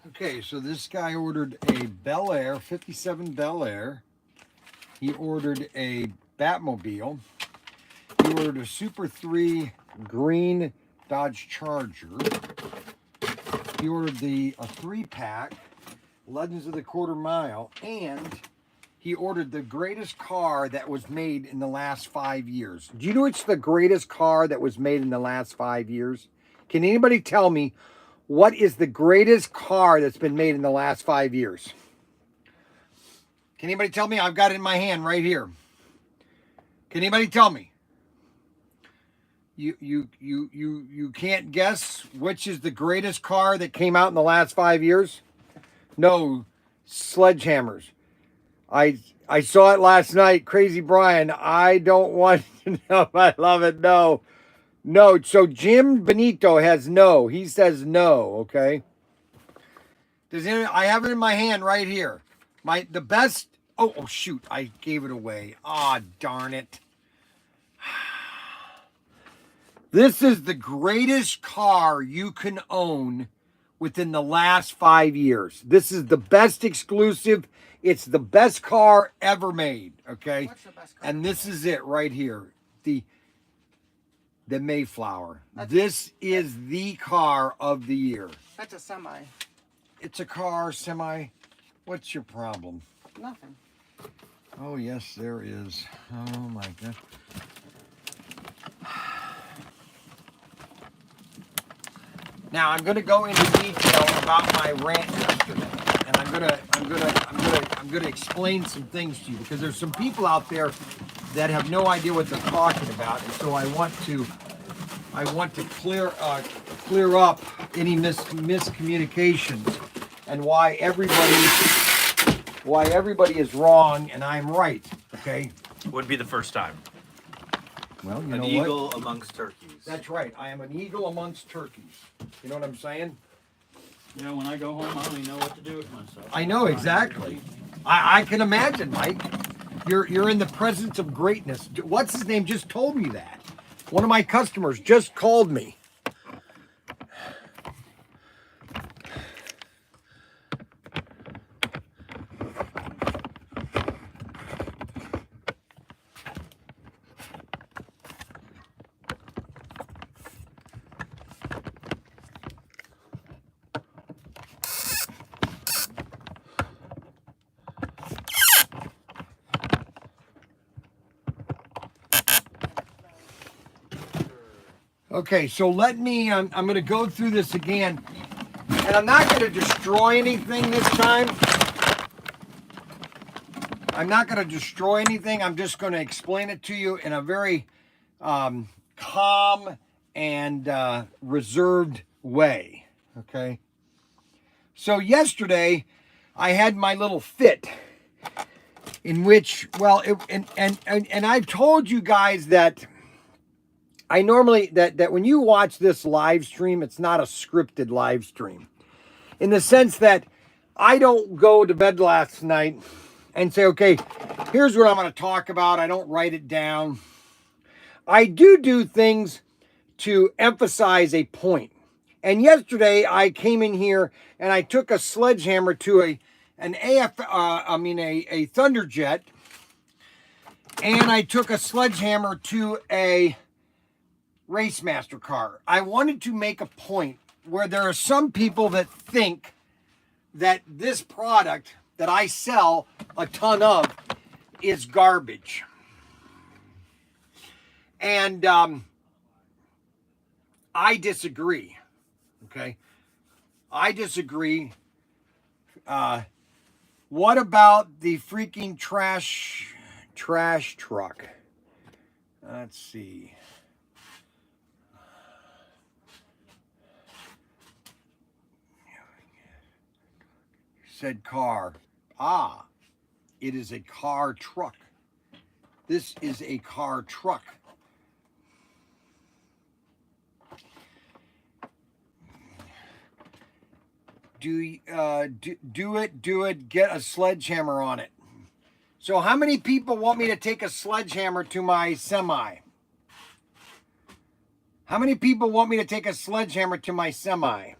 Okay, so this guy ordered a Bel Air, 57 Bel Air. He ordered a Batmobile. He ordered a Super 3 green Dodge Charger. He ordered a 3-pack, Legends of the Quarter Mile, and he ordered the greatest car that was made in the last 5 years. Do you know it's the greatest car that was made in the last 5 years? Can anybody tell me what is the greatest car that's been made in the last 5 years? Can anybody tell me? I've got it in my hand right here. Can anybody tell me? You can't guess which is the greatest car that came out in the last 5 years? No, sledgehammers. I saw it last night. Crazy Bryan. I don't want to know. I love it. No. No. So Jim Benito has no. He says no. Okay. I have it in my hand right here. The best. Oh shoot! I gave it away. Ah, darn it. This is the greatest car you can own within the last 5 years. This is the best exclusive. It's the best car ever made. Okay. What's the best car? And this is it right here. The Mayflower. This is the car of the year. That's a semi. It's a car, semi. What's your problem? Nothing. Oh, yes, there is. Oh, my God. Now I'm going to go into detail about my rant yesterday, and I'm going to explain some things to you, because there's some people out there that have no idea what they're talking about, and so I want to clear up any miscommunications and why everybody is wrong and I'm right. Okay. Would be the first time. Well, you An know eagle what? amongst turkeys. That's right. I am an eagle amongst turkeys. You know what I'm saying? You know, when I go home, I don't even know what to do with myself. I know exactly. I can imagine, Mike. You're in the presence of greatness. What's his name just told me that. One of my customers just called me. Okay, so let me, I'm going to go through this again, and I'm not going to destroy anything this time. I'm not going to destroy anything. I'm just going to explain it to you in a very calm and reserved way, okay? So yesterday, I had my little fit in which, well, and I've told you guys that I normally, that when you watch this live stream, it's not a scripted live stream. In the sense that I don't go to bed last night and say, okay, here's what I'm going to talk about. I don't write it down. I do things to emphasize a point. And yesterday I came in here and I took a sledgehammer to a Thunderjet. And I took a sledgehammer to a Racemaster car. I wanted to make a point where there are some people that think that this product that I sell a ton of is garbage. And I disagree. Okay? I disagree. What about the freaking trash truck? Let's see. Said car. Ah, it is a car truck. This is a car truck. Do it, get a sledgehammer on it. So how many people want me to take a sledgehammer to my semi? How many people want me to take a sledgehammer to my semi?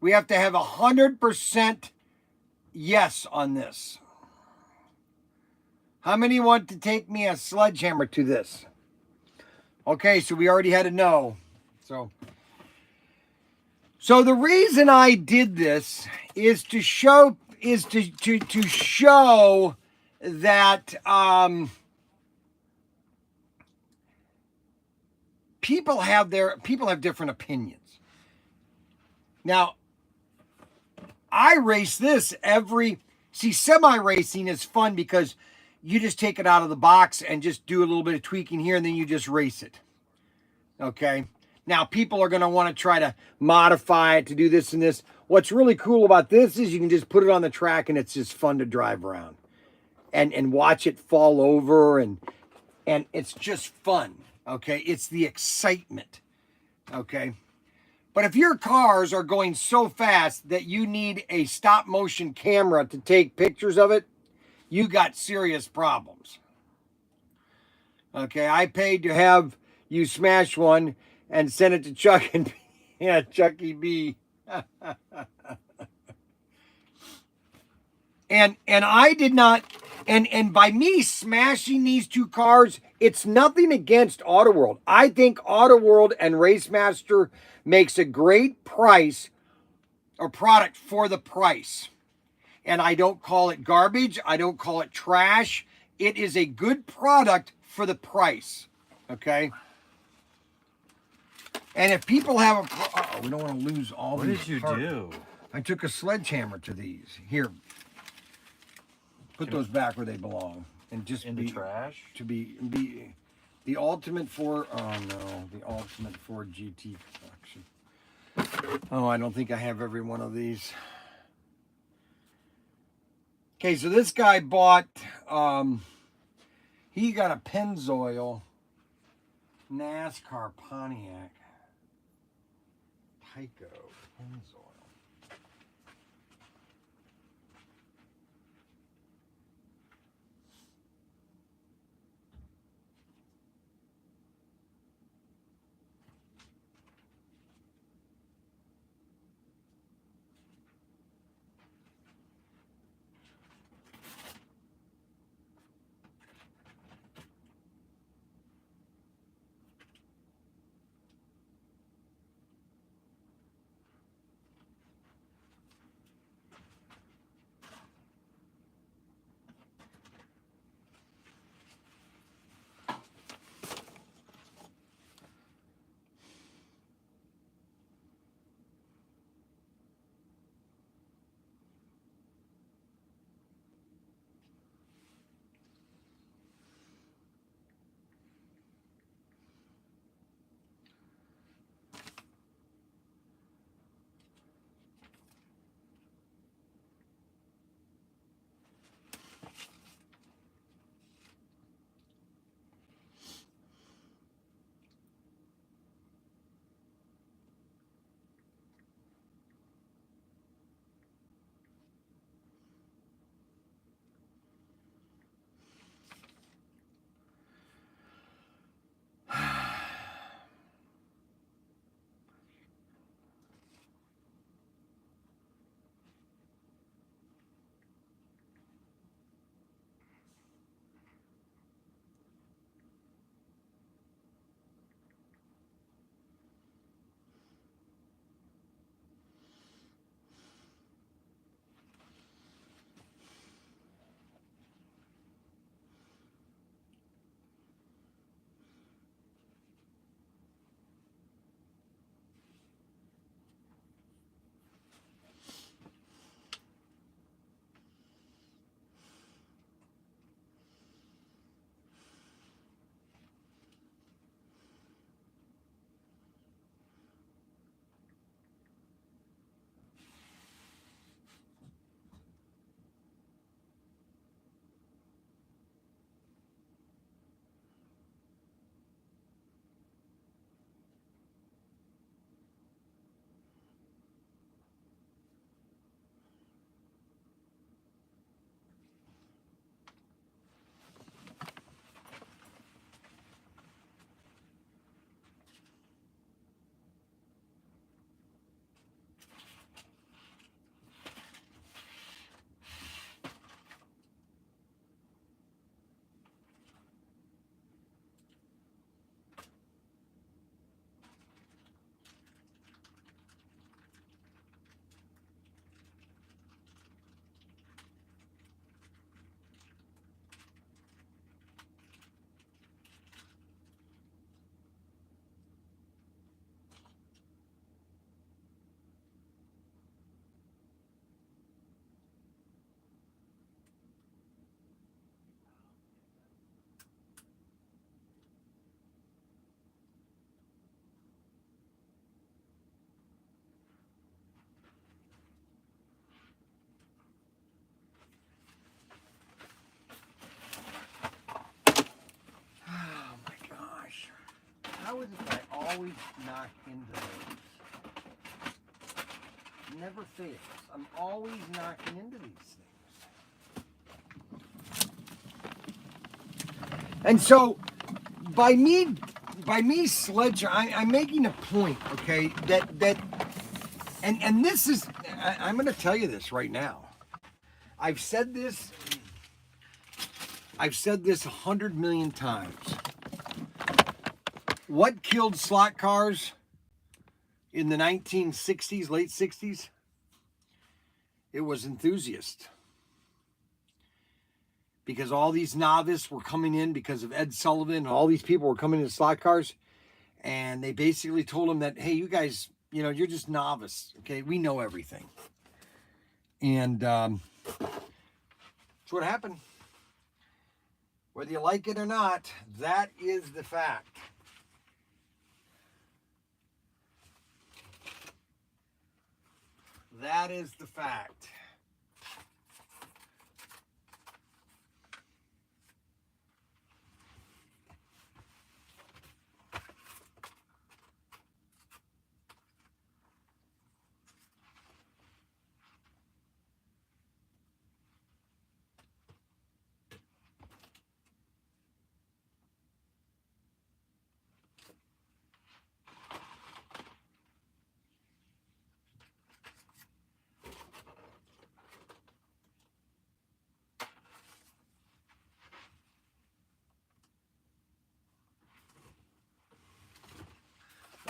We have to have 100% yes on this. How many want to take me a sledgehammer to this? Okay, so we already had a no. So the reason I did this is to show to show that people have different opinions. Now, I race this semi racing is fun because you just take it out of the box and just do a little bit of tweaking here and then you just race it. Okay. Now, people are going to want to try to modify it to do this and this. What's really cool about this is you can just put it on the track and it's just fun to drive around and watch it fall over and it's just fun. Okay. It's the excitement. Okay. But if your cars are going so fast that you need a stop motion camera to take pictures of it, you got serious problems. Okay. I paid to have you smash one and send it to Chuck and Chucky B. and I did not, and by me smashing these two cars, it's nothing against Auto World. I think Auto World and Racemaster makes a great price or product for the price. And I don't call it garbage. I don't call it trash. It is a good product for the price. Okay. And if people have we don't want to lose all What these. did you parts. do? I took a sledgehammer to these. Here, put those back where they belong, and just In the trash? To be the ultimate Ford. Oh no, the ultimate Ford GT collection. Oh, I don't think I have every one of these. Okay, so this guy bought. He got a Pennzoil NASCAR Pontiac Tyco Pennzoil. How is it that I always knock into those? Never fails. I'm always knocking into these things. And so, by me I'm making a point, okay, and this is, I'm going to tell you this right now. I've said this 100 million times. What killed slot cars in the 1960s, late 60s? It was enthusiasts. Because all these novices were coming in because of Ed Sullivan, and all these people were coming into slot cars, and they basically told them that, hey, you guys, you know, you're just novice, okay? We know everything. And that's what happened. Whether you like it or not, that is the fact. That is the fact.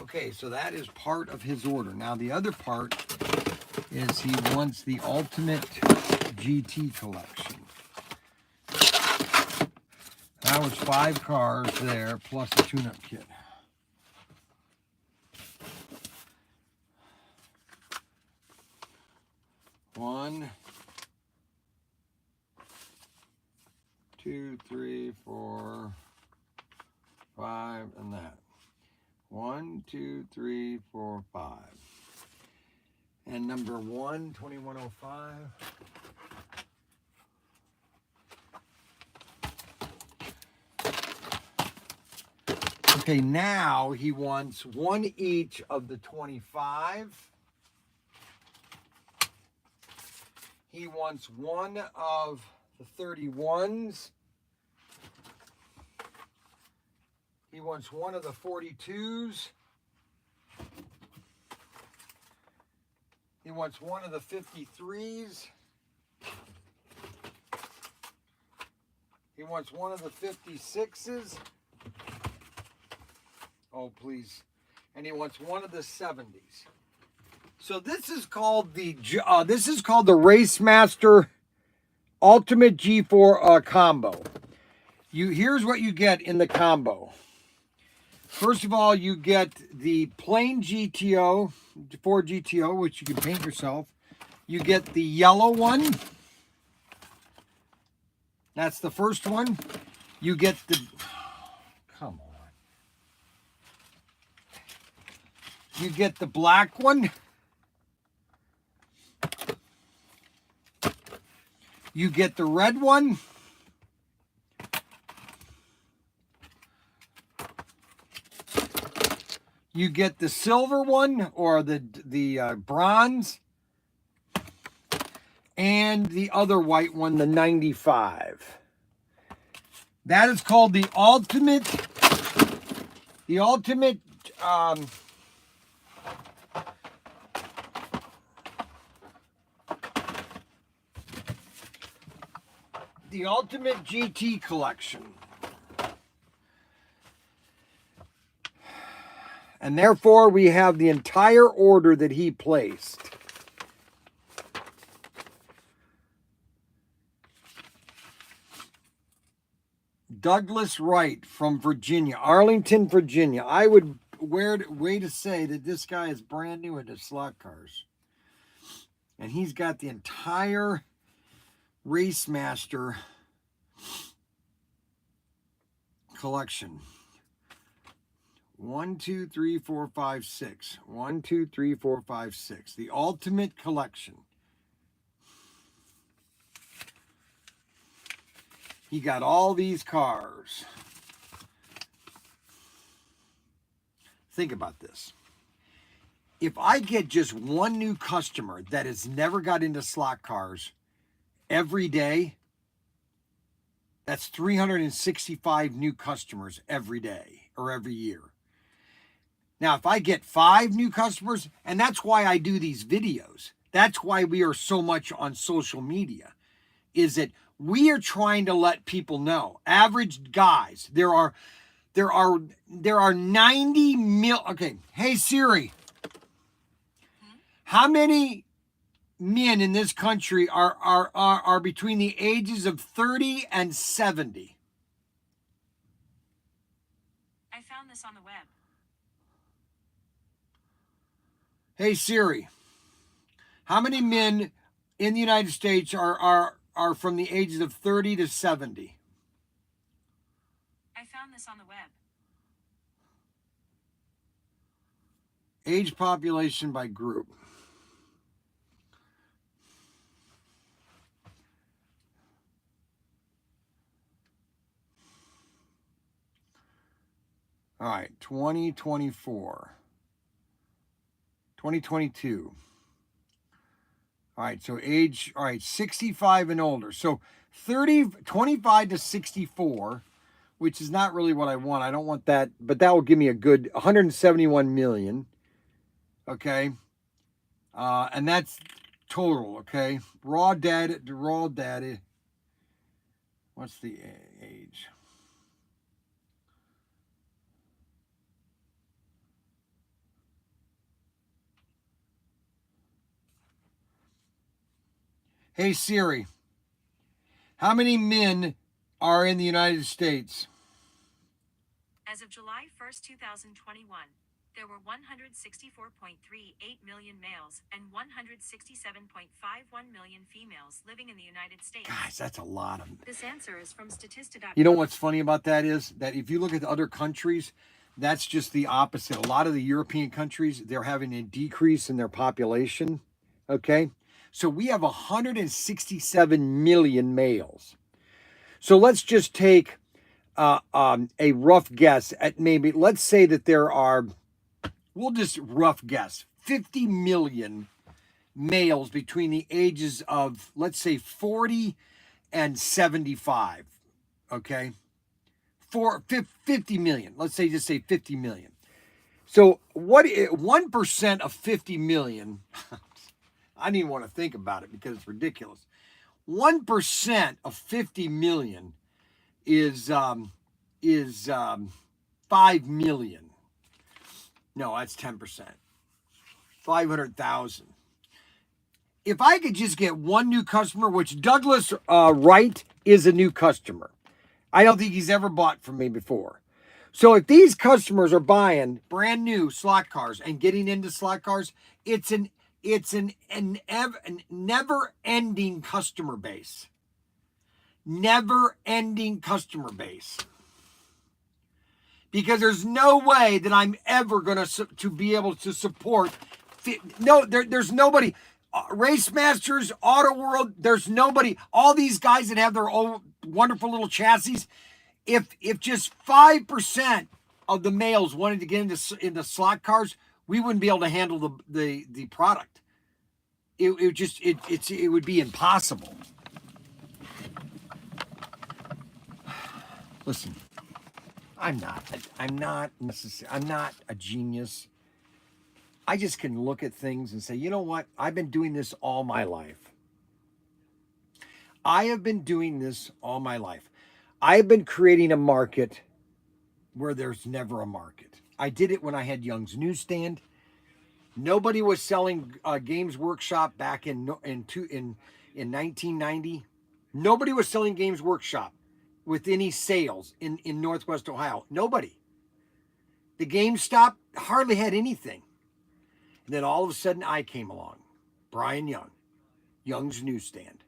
Okay, so that is part of his order. Now the other part is he wants the ultimate GT collection. That was 5 cars there, plus a tune-up kit. One, 2, 3, 4, 5, and that. 1, 2, 3, 4, 5. And number 1, 2105. Okay, now he wants 1 each of the 25. He wants 1 of the 31s. He wants 1 of the 42s. He wants 1 of the 53s. He wants 1 of the 56s. Oh, please. And he wants 1 of the 70s. So this is called the Race Master Ultimate G4 combo. Here's what you get in the combo. First of all, you get the plain GTO, Ford GTO, which you can paint yourself. You get the yellow one. That's the first one. You get the... Come on. You get the black one. You get the red one. You get the silver one, or the bronze, and the other white one, the 95. That is called the ultimate the ultimate GT collection. And therefore, we have the entire order that he placed. Douglas Wright from Virginia, Arlington, Virginia. I would way to say that this guy is brand new into slot cars. And he's got the entire Race Master collection. 1, 2, 3, 4, 5, 6. 1, 2, 3, 4, 5, 6. The ultimate collection. He got all these cars. think about this. If I get just one new customer that has never got into slot cars every day, that's 365 new customers every day or every year. Now, if I get 5 new customers, and that's why I do these videos, that's why we are so much on social media, is that we are trying to let people know, average guys, there are 90 mil. Okay, hey Siri, how many men in this country are between the ages of 30 and 70? I found this on the web. Hey Siri, how many men in the United States are from the ages of 30 to 70? I found this on the web. Age population by group. All right, 2024. 2022. All right, so age, all right, 65 and older. So 25 to 64, which is not really what I want. I don't want that, but that will give me a good 171 million. Okay. And that's total, okay? Raw data. What's the age? Hey Siri, how many men are in the United States? As of July 1st, 2021, there were 164.38 million males and 167.51 million females living in the United States. Guys, that's a lot of them. This answer is from Statista.com. You know what's funny about that is that if you look at the other countries, that's just the opposite. A lot of the European countries, they're having a decrease in their population, okay? So we have 167 million males. So let's just take a rough guess at maybe, let's say that there are, we'll just rough guess, 50 million males between the ages of, let's say, 40 and 75, okay? 50 million, let's say, just say 50 million. So what 1% of 50 million, I didn't even want to think about it because it's ridiculous. 1% of 50 million is 5 million. No, that's 10%. 500,000. If I could just get one new customer, which Douglas Wright is a new customer. I don't think he's ever bought from me before. So if these customers are buying brand new slot cars and getting into slot cars, it's a never-ending customer base. Never-ending customer base. Because there's no way that I'm ever going to be able to support. There's nobody. Race Masters, Auto World, there's nobody. All these guys that have their own wonderful little chassis. If just 5% of the males wanted to get into slot cars, we wouldn't be able to handle the product. It would be impossible. Listen, I'm not a genius. I just can look at things and say, you know what? I've been doing this all my life. I have been doing this all my life. I've been creating a market where there's never a market. I did it when I had Young's Newsstand. Nobody was selling Games Workshop back in 1990. Nobody was selling Games Workshop with any sales in Northwest Ohio. Nobody. The GameStop hardly had anything. And then all of a sudden I came along. Bryan Young, Young's Newsstand.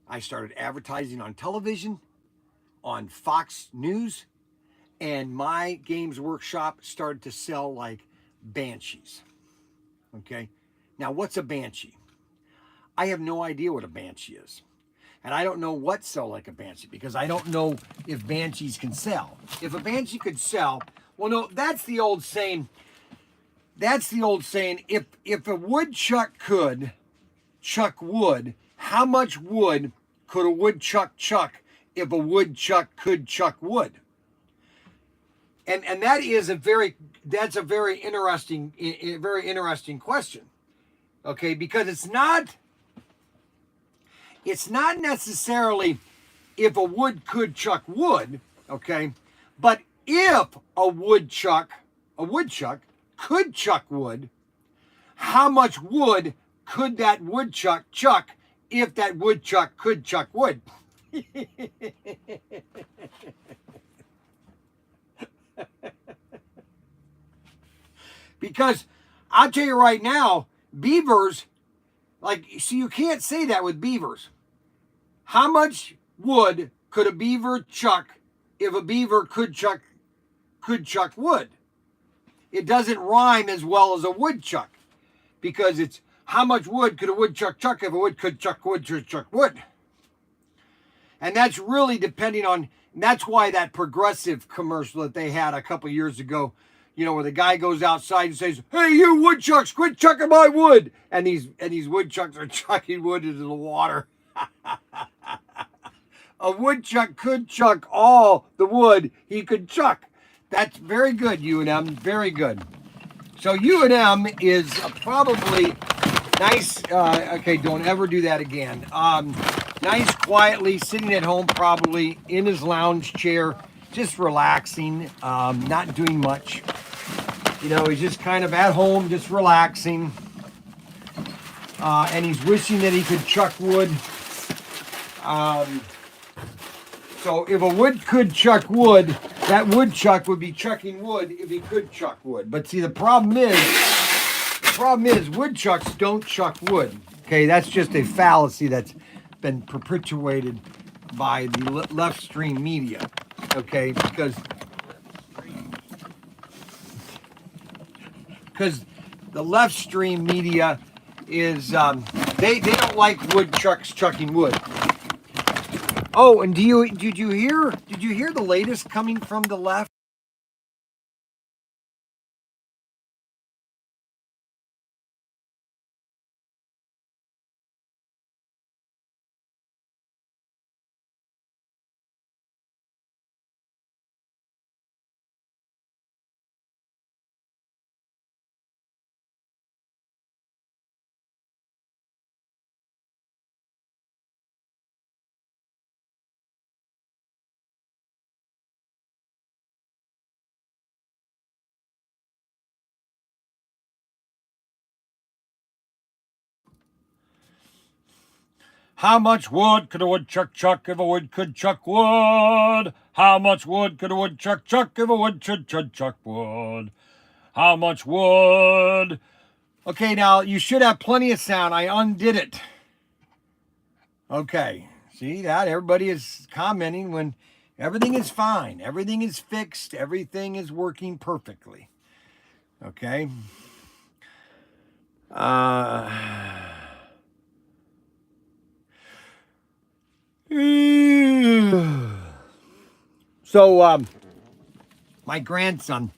I started advertising on television, on Fox News, and my Games Workshop started to sell like banshees. Okay? Now, what's a banshee? I have no idea what a banshee is. And I don't know what sell like a banshee because I don't know if banshees can sell. If a banshee could sell, Well, no, that's the old saying. That's the old saying. If a woodchuck could chuck wood, how much wood could a woodchuck chuck if a woodchuck could chuck wood? And that is a very interesting question. Okay, because it's not necessarily if a wood could chuck wood, okay, but if a woodchuck could chuck wood, how much wood could that woodchuck chuck if that woodchuck could chuck wood? Because I'll tell you right now, beavers, like, so you can't say that with beavers. How much wood could a beaver chuck if a beaver could chuck wood? It doesn't rhyme as well as a woodchuck, because it's how much wood could a woodchuck chuck if a wood could chuck wood. And that's really depending on, that's why that Progressive commercial that they had a couple years ago, you know, where the guy goes outside and says, "Hey, you woodchucks, quit chucking my wood." And these woodchucks are chucking wood into the water. A woodchuck could chuck all the wood he could chuck. That's very good, UNM. Very good. So UNM is probably nice. Okay, don't ever do that again. Nice, quietly sitting at home, probably in his lounge chair, just relaxing, not doing much. You know, he's just kind of at home, just relaxing. And he's wishing that he could chuck wood. So if a wood could chuck wood, that woodchuck would be chucking wood if he could chuck wood. But see, the problem is woodchucks don't chuck wood. Okay, that's just a fallacy that's been perpetuated by the Livestream media. Okay, because the Livestream media is they don't like woodchucks chucking wood. Oh, and did you hear the latest coming from the left? How much wood could a woodchuck chuck if a wood could chuck wood? How much wood could a woodchuck chuck if a wood should chuck wood? How much wood? Okay, now you should have plenty of sound. I undid it. Okay, see that? Everybody is commenting when everything is fine. Everything is fixed. Everything is working perfectly. Okay. So, my grandson,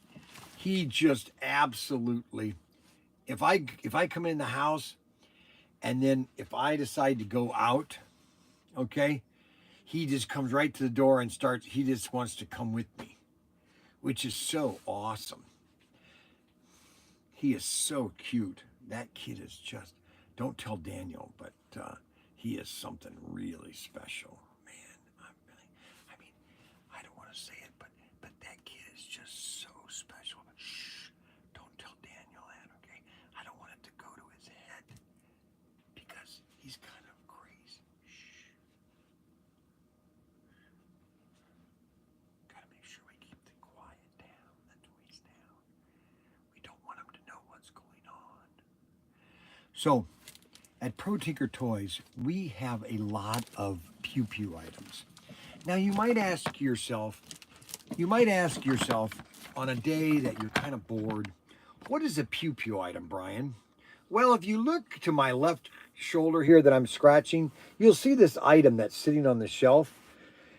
he just absolutely, if I come in the house and then if I decide to go out, okay, he just comes right to the door and he just wants to come with me, which is so awesome. He is so cute. That kid is just, don't tell Daniel, but he is something really special. Man, I mean, I don't want to say it, but that kid is just so special. Shh, don't tell Daniel that, okay? I don't want it to go to his head because he's kind of crazy. Shh. Gotta make sure we keep the quiet down, the noise down. We don't want him to know what's going on. So, at Protinkertoys, we have a lot of pew-pew items. Now, you might ask yourself on a day that you're kind of bored, what is a pew-pew item, Brian? Well, if you look to my left shoulder here that I'm scratching, you'll see this item that's sitting on the shelf,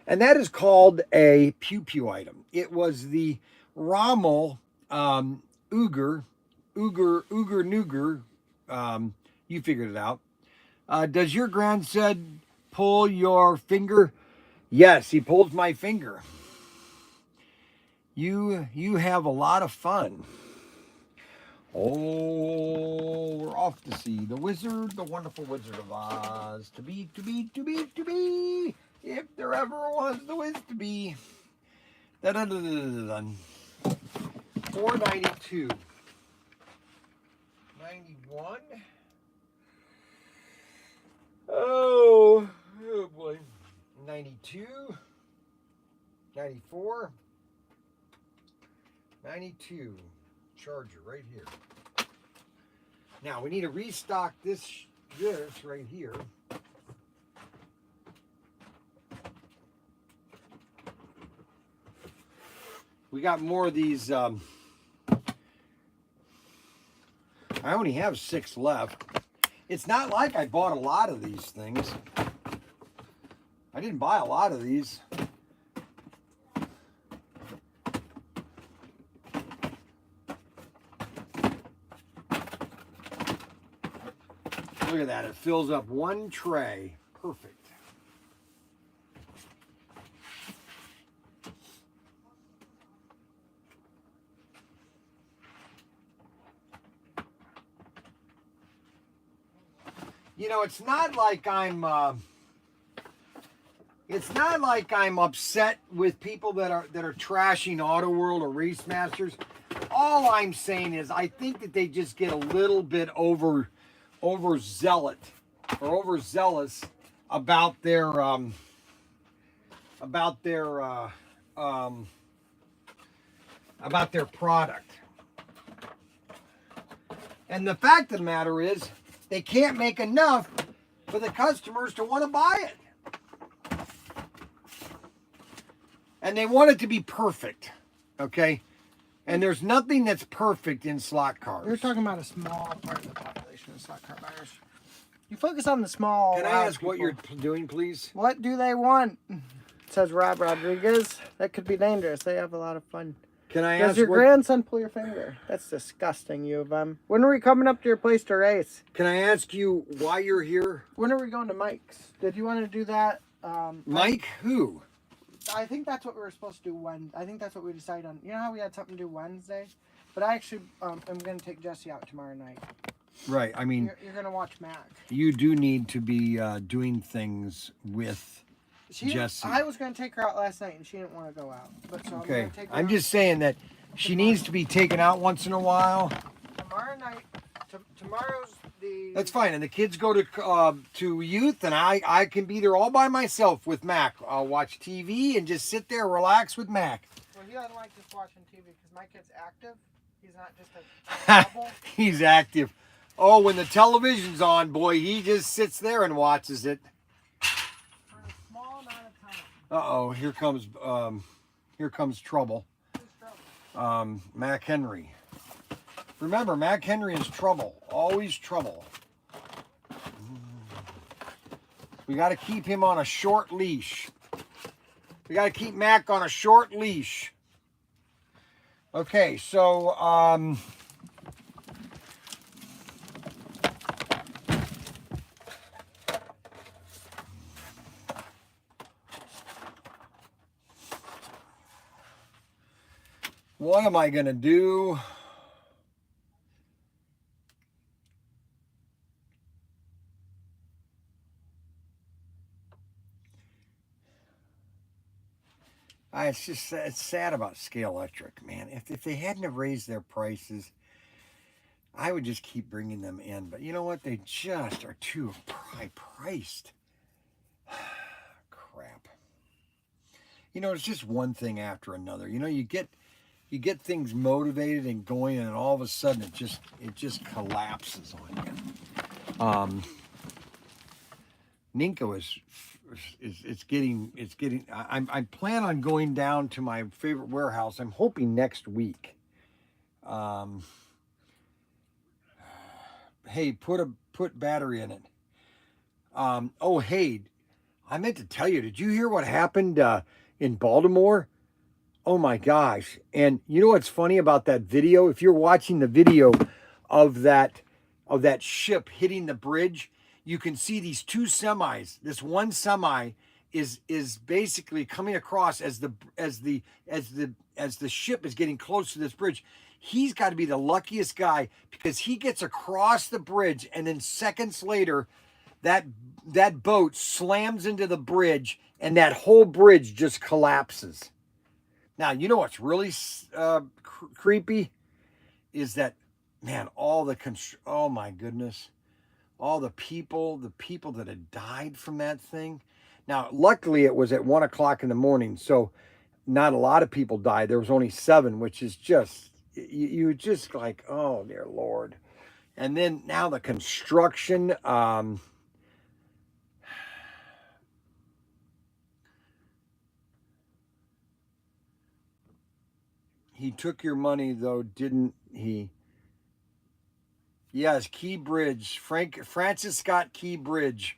and that is called a pew-pew item. It was the Rommel, Uger, Nuger, you figured it out. Does your grandson pull your finger? Yes, he pulls my finger. You have a lot of fun. Oh, we're off to see the wizard, the wonderful Wizard of Oz. To be. If there ever was the whiz to be. Da-da-da-da-da-da. 492. 91. Oh boy. 92. 94. 92. Charger right here. Now we need to restock this right here. We got more of these. I only have 6 left. It's not like I bought a lot of these things. I didn't buy a lot of these. Look at that. It fills up 1 tray. Perfect. You know, it's not like I'm upset with people that are trashing Auto World or Race Masters. All I'm saying is I think that they just get a little bit overzealous about their product. And the fact of the matter is they can't make enough for the customers to want to buy it. And they want it to be perfect. Okay? And there's nothing that's perfect in slot cars. You're talking about a small part of the population of slot car buyers. You focus on the small. Can I ask what you're doing, please? What do they want? Says Rob Rodriguez. That could be dangerous. They have a lot of fun. Can I Does ask your what, grandson pull your finger? That's disgusting, U of M. When are we coming up to your place to race? Can I ask you why you're here? When are we going to Mike's? Did you want to do that? Mike, who? I think that's what we were supposed to do I think that's what we decided on. You know how we had something to do Wednesday? But I actually am going to take Jesse out tomorrow night. Right, I mean, You're going to watch Mac. you do need to be doing things with Jesse. I was going to take her out last night and she didn't want to go out. But so Okay, I'm going to take her I'm out just saying that she needs to be taken out once in a while. tomorrow night. Tomorrow's the... That's fine, and the kids go to youth, and I can be there all by myself with Mac. I'll watch TV and just sit there, relax with Mac. Well, he doesn't like just watching TV because my kid's active. He's not just a bubble. He's active. Oh, when the television's on, boy, he just sits there and watches it. For a small amount of time. Uh-oh, here comes trouble. Who's trouble? Mac Henry. Remember, Mac Henry is trouble. Always trouble. We got to keep him on a short leash. We got to keep Mac on a short leash. Okay, so, what am I going to do? It's sad about Scale Electric, man. If they hadn't have raised their prices, I would just keep bringing them in. But you know what? They just are too high priced. Crap. You know, it's just one thing after another. You know, you get things motivated and going, and all of a sudden it just collapses on you. Ninko is getting. I plan on going down to my favorite warehouse. I'm hoping next week. Hey, put battery in it. Oh, hey, I meant to tell you. Did you hear what happened in Baltimore? Oh my gosh. And you know what's funny about that video? If you're watching the video of that ship hitting the bridge, you can see these two semis. This one semi is basically coming across as the ship is getting close to this bridge. He's got to be the luckiest guy because he gets across the bridge and then seconds later that boat slams into the bridge and that whole bridge just collapses. Now, you know what's really creepy is that, man, oh my goodness, all the people that had died from that thing. Now, luckily it was at 1 o'clock in the morning, so not a lot of people died. There was only 7, which is just, you just like, oh dear Lord. And then now the construction, he took your money though, didn't he? Yes, Key Bridge, Francis Scott Key Bridge.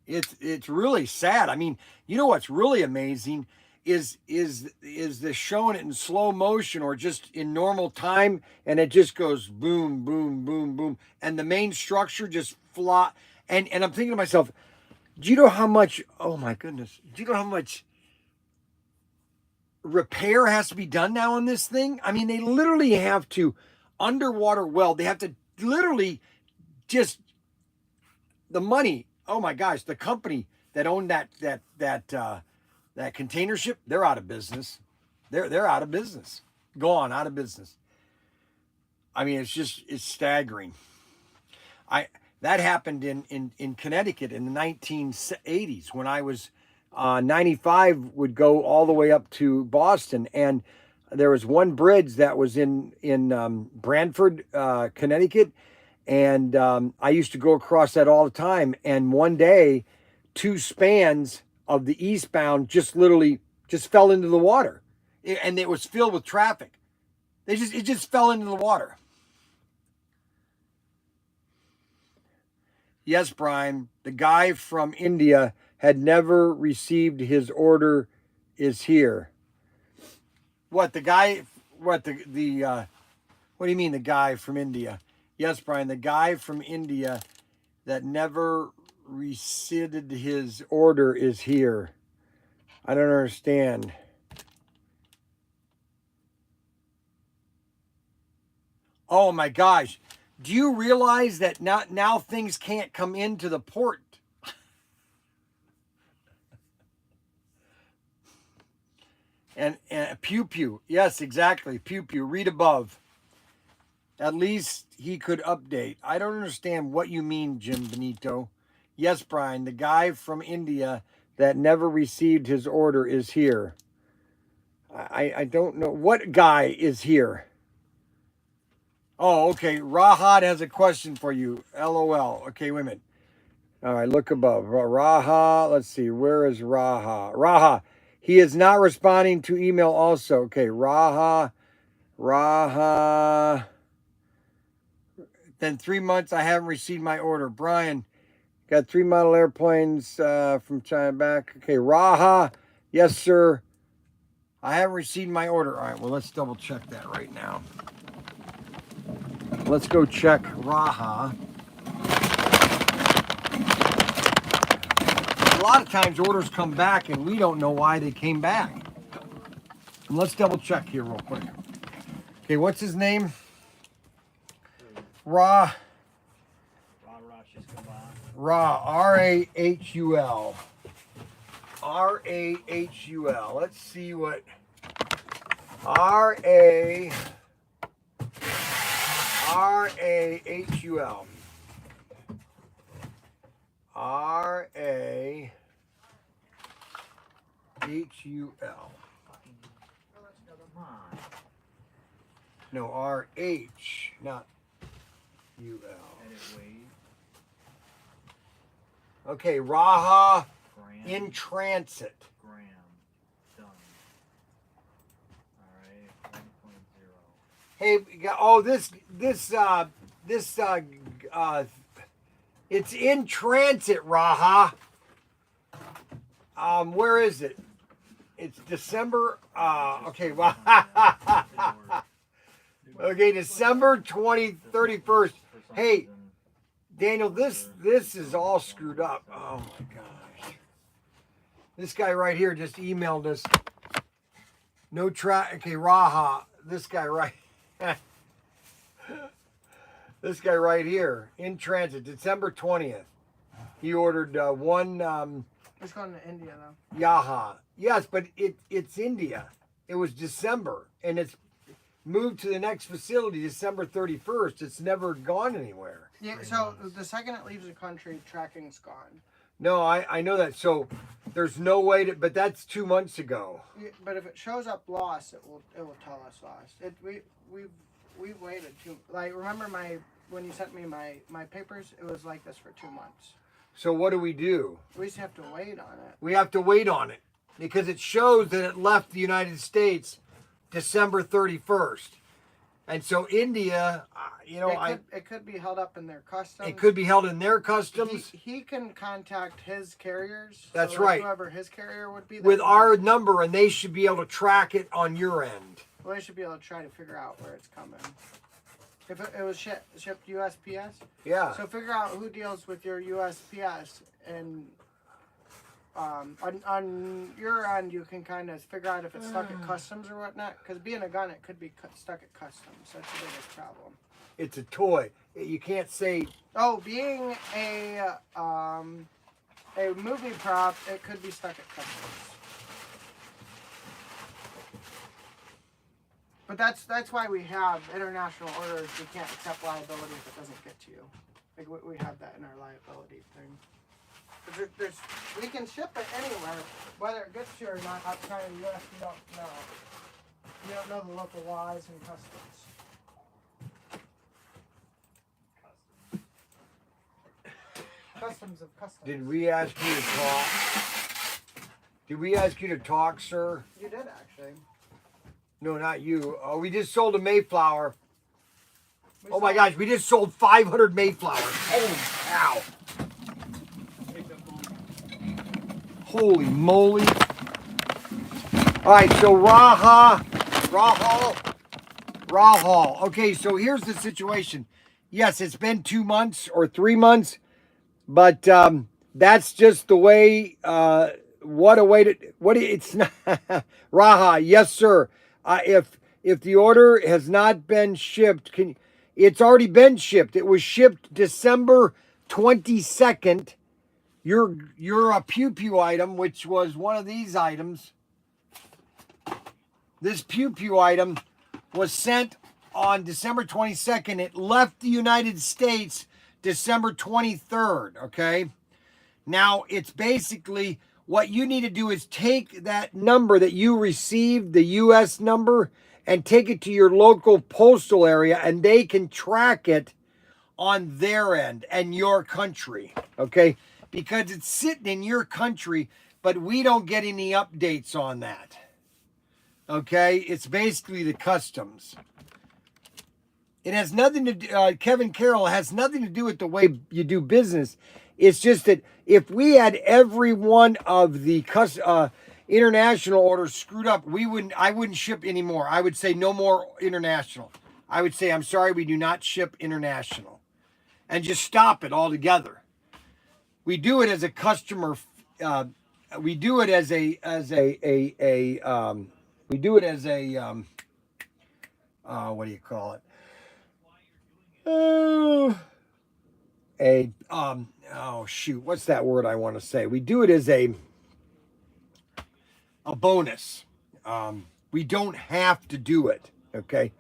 It's really sad. I mean, you know what's really amazing is the showing it in slow motion or just in normal time, and it just goes boom, boom, boom, boom, and the main structure just flop. And I'm thinking to myself, do you know how much? Oh my goodness, do you know how much repair has to be done now on this thing? I mean, they literally have to underwater weld. They have to literally just the money. Oh my gosh, the company that owned that container ship, they're out of business. They're out of business. Gone, out of business. I mean, it's staggering. That happened in Connecticut in the 1980s when I was 95 would go all the way up to Boston, and there was one bridge that was in Branford, Connecticut, and I used to go across that all the time. And one day, 2 spans of the eastbound just literally just fell into the water, and it was filled with traffic. It just fell into the water. Yes, Brian, the guy from India had never received his order is here. What, the guy, what do you mean the guy from India? Yes, Brian, the guy from India that never received his order is here. I don't understand. Oh my gosh. Do you realize that now things can't come into the port? And pew pew. Yes, exactly. Pew pew. Read above. At least he could update. I don't understand what you mean, Jim Benito. Yes, Brian, the guy from India that never received his order is here. I don't know. What guy is here? Oh, okay. Rahad has a question for you. LOL. Okay, wait a minute. All right, look above. Raha, let's see. Where is Raha? Raha. He is not responding to email also. Okay, Raha. Then 3 months I haven't received my order. Brian, got 3 model airplanes from China back. Okay, Raha. Yes, sir. I haven't received my order. All right, well, let's double check that right now. Let's go check Raha. A lot of times orders come back and we don't know why they came back. And let's double check here real quick. Okay, what's his name? Rahul. R-A-H-U-L. R-A-H-U-L. Let's see what R-A-H-U-L. R-A-H-U-L. No, R-H, not U-L. Okay, Raha in transit. Hey, oh, this, it's in transit, Raha. Where is it? It's December. Okay. Well. Okay, December 31st. Hey, Daniel, this is all screwed up. Oh my gosh. This guy right here just emailed us. No okay, Raha. This guy right. This guy right here in transit, December 20th. He ordered one. It's going to India though. Yaha. Yes, but it's India. It was December, and it's moved to the next facility December 31st. It's never gone anywhere. Yeah. So the second it leaves the country, tracking's gone. No, I know that. So there's no way to. But that's 2 months ago. Yeah, but if it shows up lost, it will tell us lost. We've waited too. Like remember when you sent me my papers, it was like this for 2 months. So what do? We just have to wait on it. We have to wait on it because it shows that it left the United States December 31st. And so India, it could be held up in their customs. It could be held in their customs. He can contact his carriers. That's so right. Whoever his carrier would be. With our number, and they should be able to track it on your end. Well, they should be able to try to figure out where it's coming. If it was shipped USPS. Yeah. So figure out who deals with your USPS, and on your end you can kind of figure out if it's stuck at customs or whatnot. Because being a gun, it could be stuck at customs. That's the biggest problem. It's a toy. You can't say. Oh, being a movie prop, it could be stuck at customs. But that's why we have international orders. We can't accept liability if it doesn't get to you. Like we have that in our liability thing. There's we can ship it anywhere, whether it gets to you or not. Outside of the U.S., you don't know. You don't know the local laws and customs. Customs of customs. Did we ask you to talk? Did we ask you to talk, sir? You did actually. No, not you. Oh, we just sold a Mayflower. Oh my gosh, we just sold 500 Mayflowers. Holy cow. Holy moly. All right, so Rahal. Okay, so here's the situation. Yes, it's been 2 months or 3 months, but that's just the way, it's not. Raha, yes, sir. If the order has not been shipped, it's already been shipped. It was shipped December 22nd. Your Pew Pew item, which was one of these items. This Pew Pew item was sent on December 22nd. It left the United States December 23rd, okay? Now, it's basically what you need to do is take that number that you received, the U.S. number, and take it to your local postal area, and they can track it on their end and your country, okay? Because it's sitting in your country, but we don't get any updates on that, okay? It's basically the customs. It has nothing to do, Kevin Carroll, has nothing to do with the way you do business. It's just that if we had every one of the international orders screwed up, I wouldn't ship anymore. I would say no more international. I would say, I'm sorry, we do not ship international. And just stop it altogether. We do it as a customer. We do it as a what do you call it? Oh shoot, what's that word I want to say? We do it as a bonus. We don't have to do it, okay?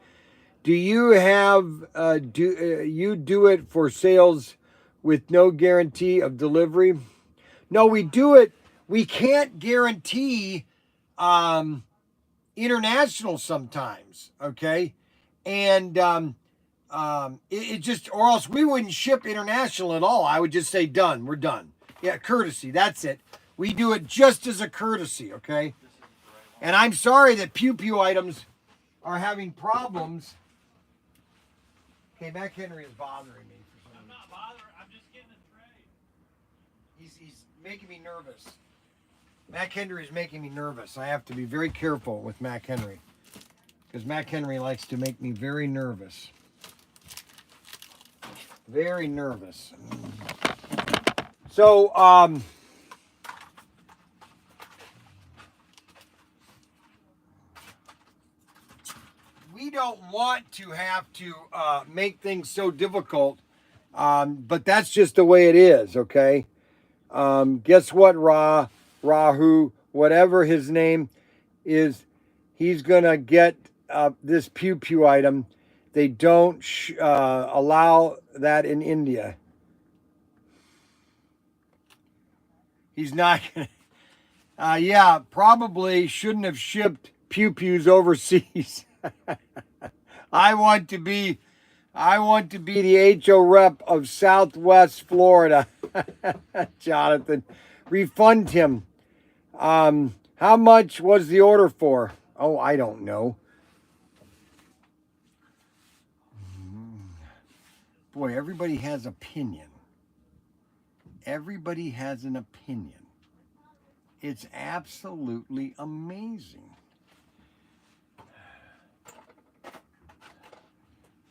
Do you have you do it for sales with no guarantee of delivery? No, we do it. We can't guarantee international sometimes, okay? And it just, or else we wouldn't ship international at all. I would just say done. We're done. Yeah, courtesy. That's it. We do it just as a courtesy, okay? And I'm sorry that Pew Pew items are having problems. Okay, Mac Henry is bothering me. I'm not bothering. I'm just getting a tray. He's making me nervous. Mac Henry is making me nervous. I have to be very careful with Mac Henry. Because Mac Henry likes to make me very nervous. Very nervous. So, we don't want to have to make things so difficult, but that's just the way it is, okay? Guess what, Rahu, whatever his name is, he's going to get this pew pew item. They don't allow that in India. He's not going to. Yeah, probably shouldn't have shipped pew pews overseas. I want to be the HO rep of Southwest Florida. Jonathan, refund him. How much was the order for? Oh, I don't know. Boy, everybody has opinion. Everybody has an opinion. It's absolutely amazing.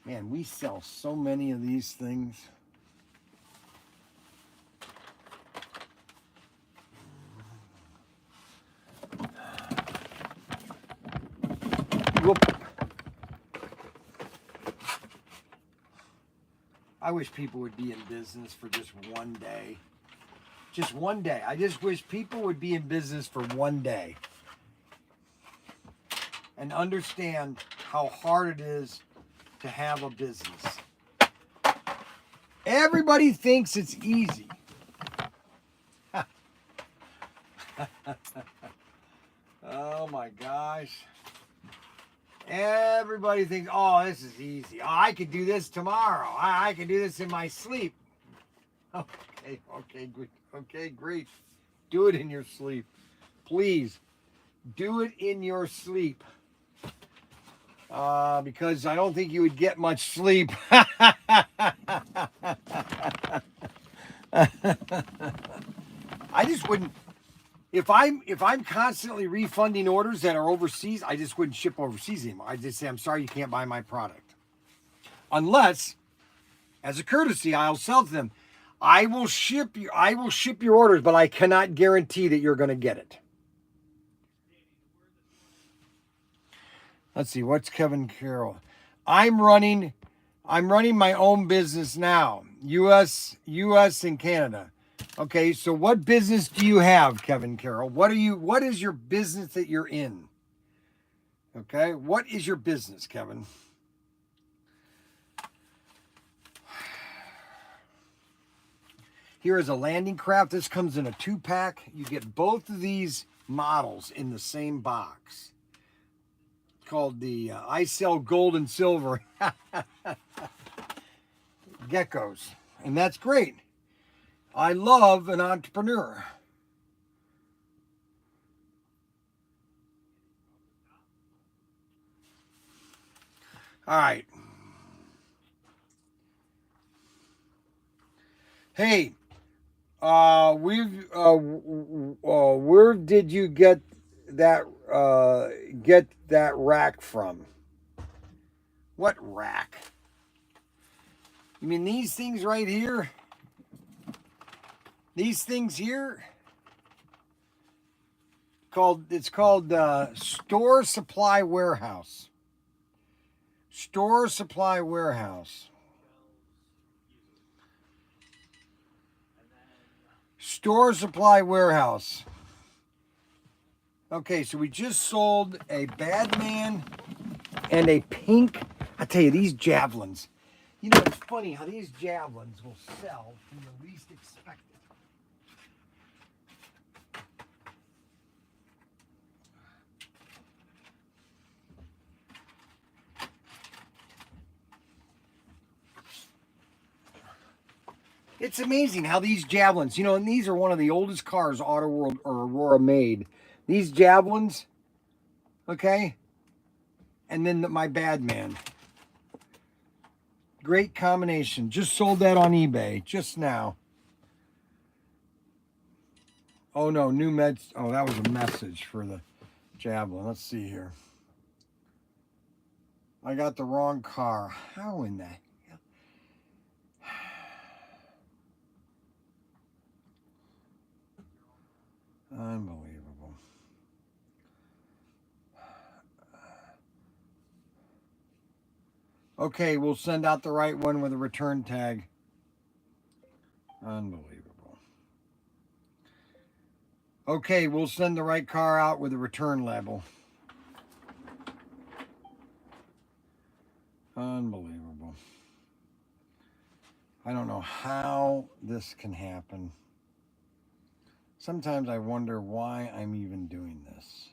Man, we sell so many of these things. Whoop. I wish people would be in business for just one day. Just one day. I just wish people would be in business for one day. And understand how hard it is to have a business. Everybody thinks it's easy. Oh my gosh. Everybody thinks, oh, this is easy. Oh, I could do this tomorrow. I could do this in my sleep. Okay, great. Do it in your sleep. Please, do it in your sleep. Because I don't think you would get much sleep. I just wouldn't. If I'm constantly refunding orders that are overseas, I just wouldn't ship overseas anymore. I just say, I'm sorry, you can't buy my product. Unless, as a courtesy, I'll sell to them. I will ship your orders, but I cannot guarantee that you're going to get it. Let's see, what's Kevin Carroll? I'm running my own business now. US and Canada. Okay, so what business do you have, Kevin Carroll? What is your business that you're in? Okay, what is your business, Kevin? Here is a landing craft. This comes in a 2-pack. You get both of these models in the same box. It's called the I Sell Gold and Silver geckos. And that's great. I love an entrepreneur. All right. Hey, where did you get that rack from? What rack? You mean these things right here? These things here? It's called Store Supply Warehouse. Store Supply Warehouse. Store Supply Warehouse. Okay, so we just sold a Badman and a pink. I tell you, these javelins. You know, it's funny how these javelins will sell when you least expect it. It's amazing how these javelins, you know, and these are one of the oldest cars Auto World or Aurora made. These javelins, okay, and then my Badman. Great combination. Just sold that on eBay just now. Oh no, new meds. Oh, that was a message for the Javelin. Let's see here. I got the wrong car. How in the hell? Unbelievable. Okay, we'll send out the right one with a return tag. Unbelievable. Okay, we'll send the right car out with a return label. Unbelievable. I don't know how this can happen. Sometimes I wonder why I'm even doing this.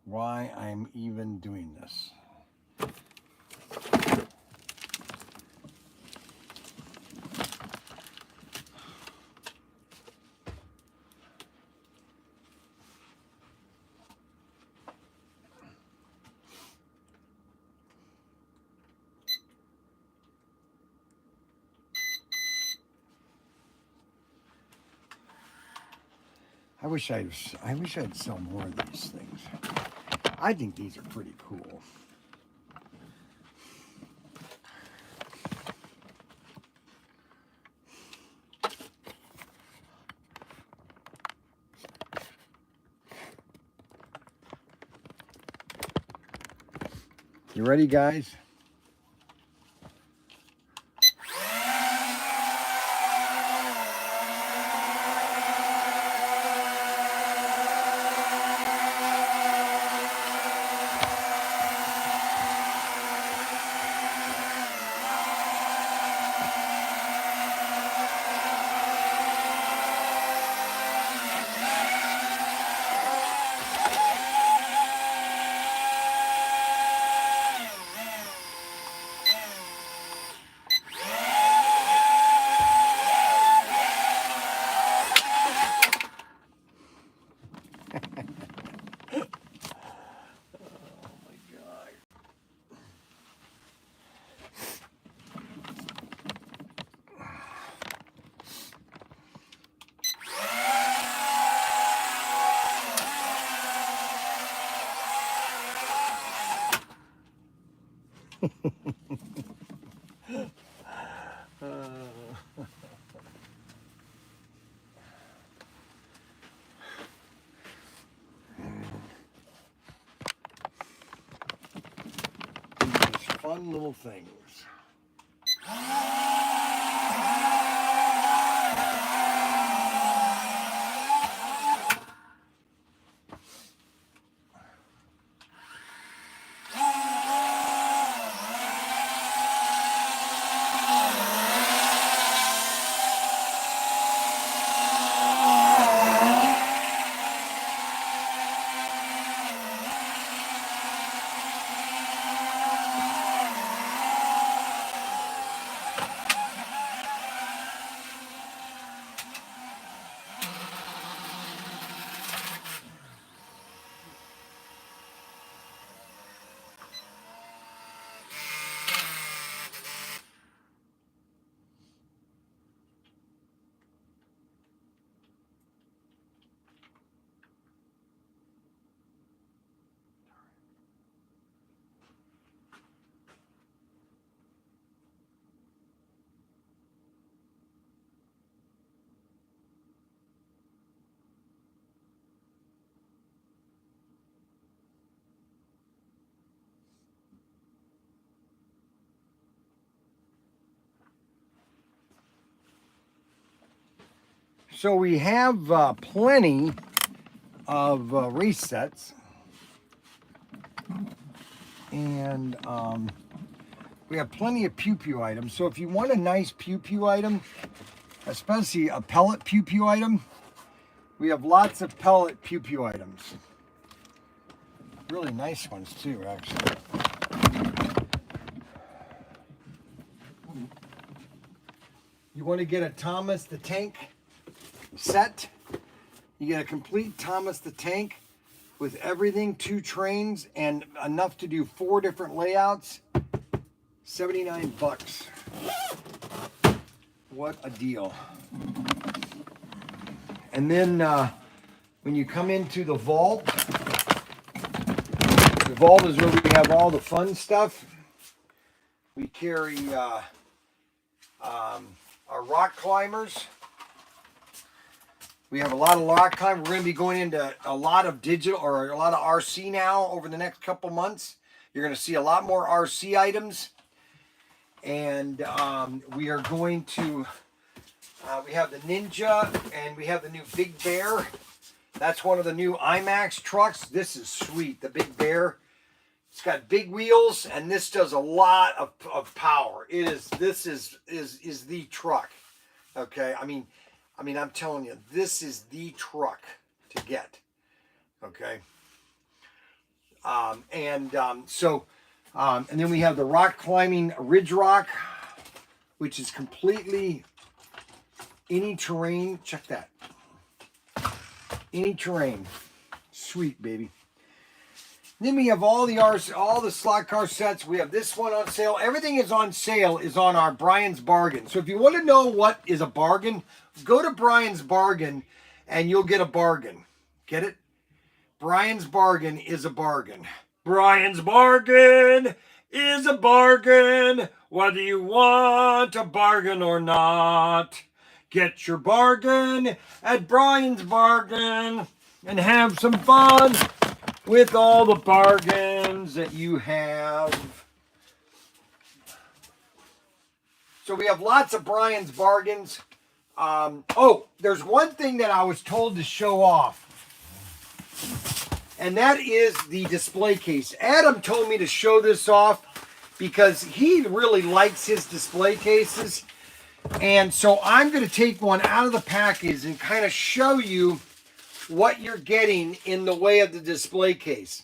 Why I'm even doing this. I wish I'd sell more of these things. I think these are pretty cool. You ready, guys? These fun little things. So we have plenty of resets, and we have plenty of pew-pew items. So if you want a nice pew-pew item, especially a pellet pew-pew item, we have lots of pellet pew-pew items. Really nice ones too, actually. You want to get a Thomas the Tank set? You get a complete Thomas the Tank with everything, 2 trains, and enough to do 4 different layouts. 79 bucks. What a deal. And then when you come into the vault is where we have all the fun stuff. We carry our rock climbers. We have a lot of rock climbers. We're going to be going into a lot of digital or a lot of RC now over the next couple months. You're going to see a lot more RC items. And we are going to, we have the Ninja and we have the new Big Bear. That's one of the new IMAX trucks. This is sweet, the Big Bear. It's got big wheels, and this does a lot of power. This is the truck. Okay, I mean, I'm telling you, this is the truck to get. Okay, and then we have the rock climbing Ridge Rock, which is completely any terrain. Check that. Any terrain. Sweet, baby. Then we have all the slot car sets. We have this one on sale. Everything is on sale is on our Bryan's Bargain. So if you want to know what is a bargain, go to Bryan's Bargain and you'll get a bargain. Get it? Bryan's Bargain is a bargain. Bryan's Bargain is a bargain, whether you want a bargain or not. Get your bargain at Bryan's Bargain and have some fun with all the bargains that you have. So we have lots of Bryan's Bargains. There's one thing that I was told to show off. And that is the display case. Adam told me to show this off because he really likes his display cases. And so I'm going to take one out of the package and kind of show you what you're getting in the way of the display case.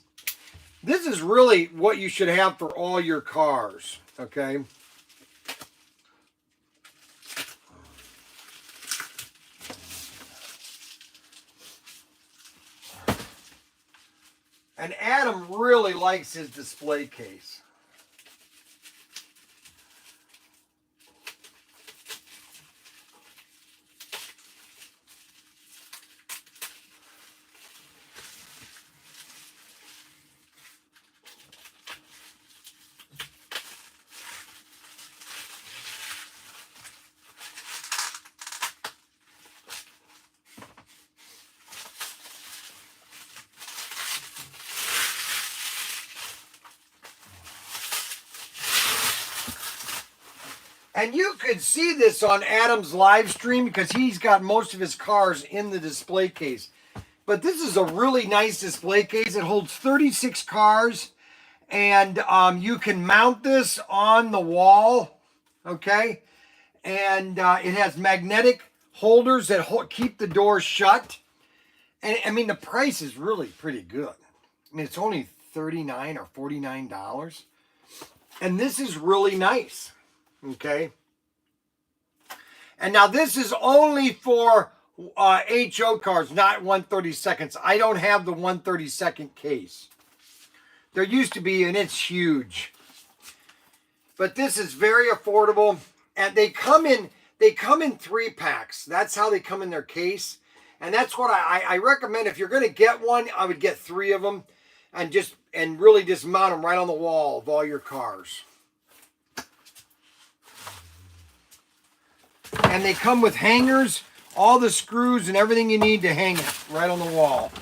This is really what you should have for all your cars, okay? And Adam really likes his display case. And you could see this on Adam's live stream because he's got most of his cars in the display case. But this is a really nice display case. It holds 36 cars. And you can mount this on the wall. Okay. And it has magnetic holders that keep the door shut. And I mean, the price is really pretty good. I mean, it's only $39 or $49. And this is really nice. Okay. And now this is only for HO cars, not 132nds. I don't have the 132nd case. There used to be, and it's huge. But this is very affordable. And they come in 3-packs. That's how they come in their case. And that's what I recommend. If you're going to get one, I would get 3 of them and really just mount them right on the wall of all your cars. And they come with hangers, all the screws and everything you need to hang it right on the wall.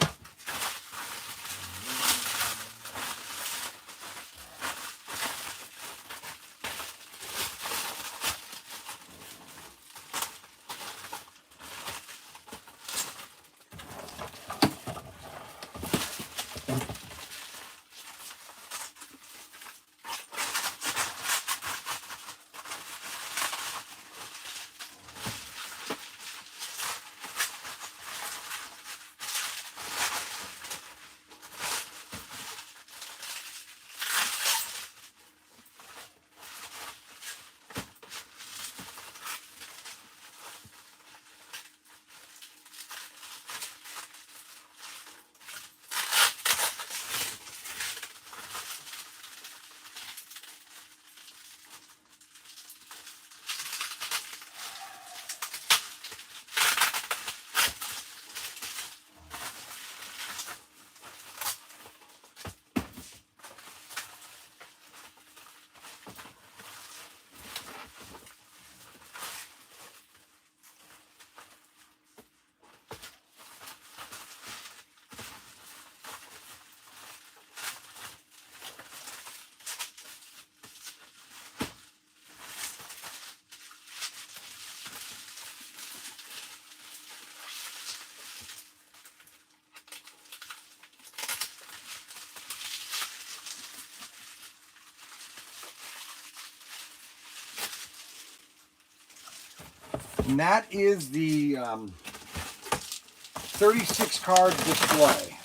And that is the 36 card display.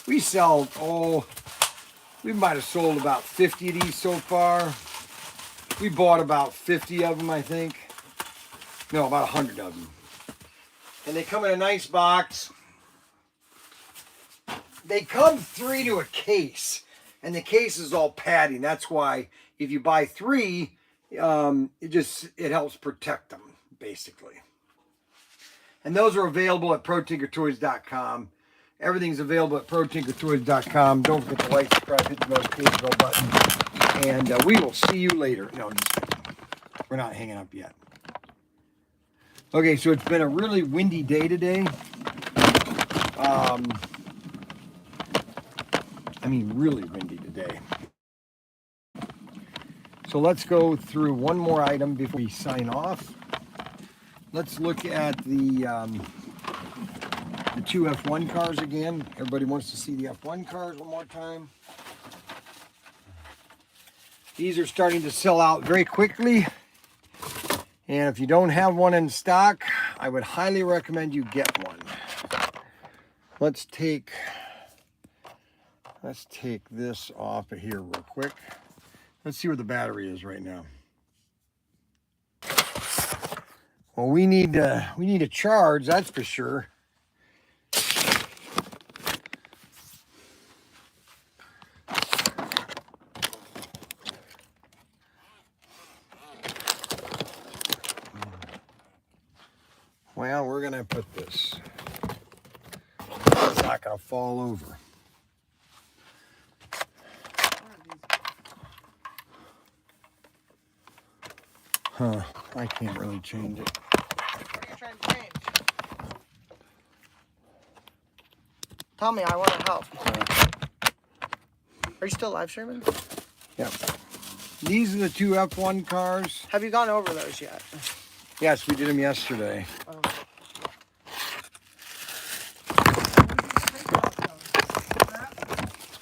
We sell, we might have sold about 50 of these so far. We bought about 50 of them, I think. No, about 100 of them. And they come in a nice box. They come 3 to a case. And the case is all padding. That's why if you buy 3, it helps protect them, basically. And those are available at Protinkertoys.com. Everything's available at Protinkertoys.com. Don't forget to like, subscribe, hit the notification bell button. And we will see you later. No, just kidding. We're not hanging up yet. Okay, so it's been a really windy day today. I mean, really windy today. So let's go through one more item before we sign off. Let's look at the 2 F1 cars again. Everybody wants to see the F1 cars one more time. These are starting to sell out very quickly. And if you don't have one in stock, I would highly recommend you get one. Let's take this off of here real quick. Let's see where the battery is right now. Well, we need a charge, that's for sure. Well, we're gonna put this. It's not gonna fall over. Huh, I can't really change it. What are you trying to change? Tell me, I want to help. Are you still live streaming? Yep. These are the 2 F1 cars. Have you gone over those yet? Yes, we did them yesterday.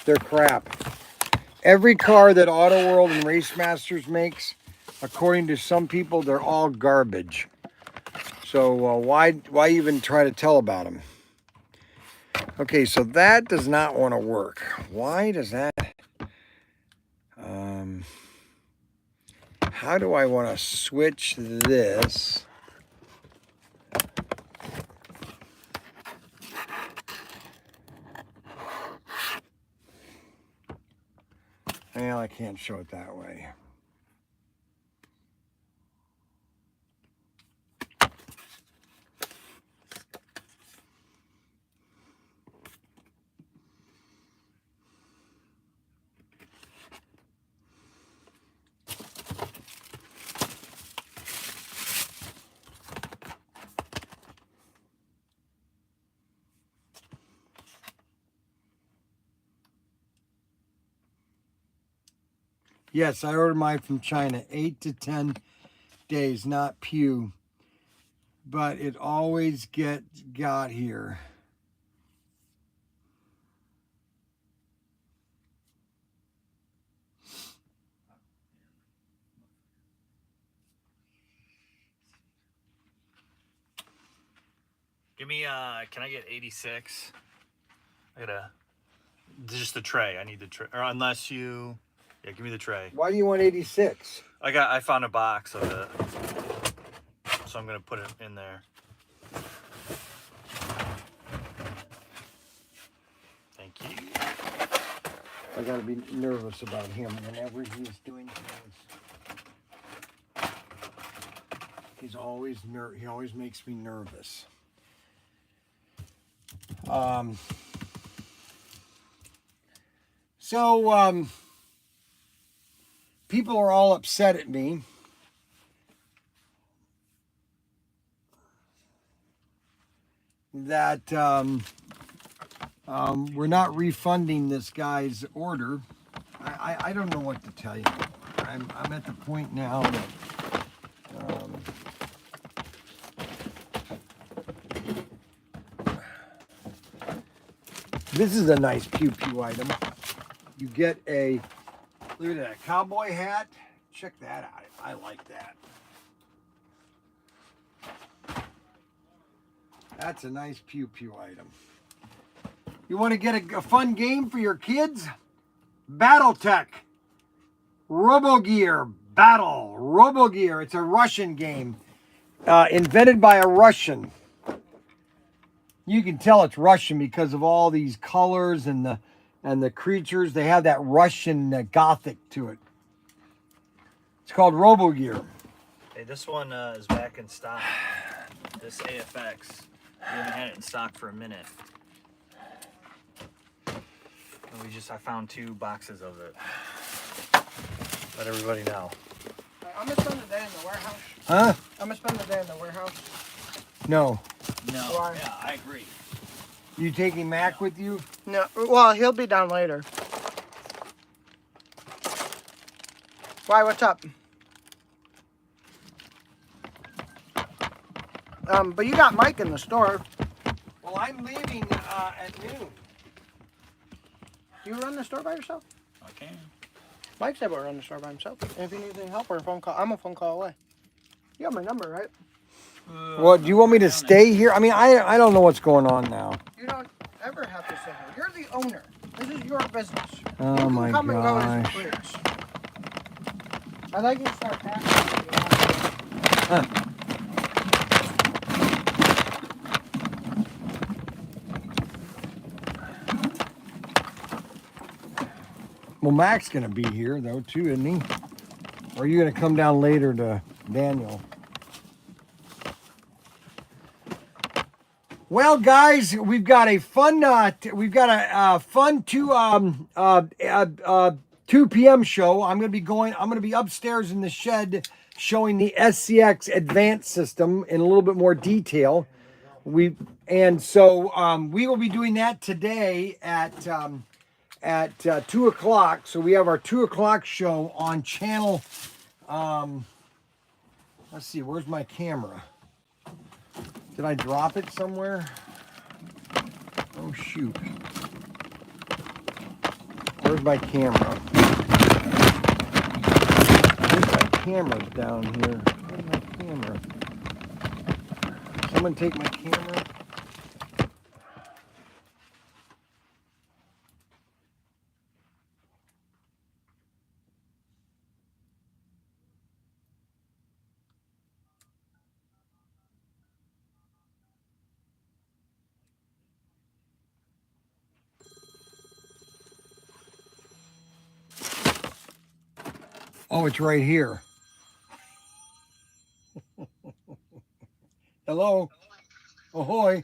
They're crap. Every car that Auto World and Race Masters makes, according to some people, they're all garbage. So why even try to tell about them? Okay, so that does not want to work. Why does that? How do I want to switch this? Well, I can't show it that way. Yes, I ordered mine from China. 8 to 10 days, not Pew. But it always got here. Give me, can I get 86? I gotta, just the tray. I need the tray. Or unless you, yeah, give me the tray. Why do you want 86? I found a box of it. So I'm gonna put it in there. Thank you. I gotta be nervous about him whenever he's doing things. He always makes me nervous. So people are all upset at me. That we're not refunding this guy's order. I don't know what to tell you. I'm at the point now that This is a nice pew pew item. You get a, look at that, cowboy hat. Check that out. I like that. That's a nice pew pew item. You want to get a fun game for your kids? Battletech. RoboGear Battle. RoboGear. It's a Russian game. Invented by a Russian. You can tell it's Russian because of all these colors and the creatures. They have that Russian Gothic to it. It's called RoboGear. Hey, this one is back in stock. This AFX. We haven't had it in stock for a minute. And I found 2 boxes of it. Let everybody know. I'm gonna spend the day in the warehouse. Huh? I'm gonna spend the day in the warehouse. No. No. Why? Yeah, I agree. You taking Mac with you? No, well, he'll be down later. Why? What's up? But you got Mike in the store. Well, I'm leaving at noon. Do you run the store by yourself? I can. Mike's able to run the store by himself. And if you need any help or a phone call, I'm a phone call away. You have my number, right? Well, do you want me to stay here? I mean, I don't know what's going on now. You don't ever have to sit here. You're the owner. This is your business. Oh, you can my come and go as gosh. you please. I'd like you to start packing. Well, Mac's going to be here, though, too, isn't he? Or are you going to come down later to Daniel? Well, guys, we've got a fun 2 p.m. show. I'm going to be upstairs in the shed showing the SCX Advanced system in a little bit more detail. We will be doing that today at 2 o'clock. So we have our 2 o'clock show on channel. Let's see, where's my camera? Did I drop it somewhere? Oh, shoot. Where's my camera? Where's my camera down here? Where's my camera? Someone take my camera. Oh, it's right here. Hello. Ahoy.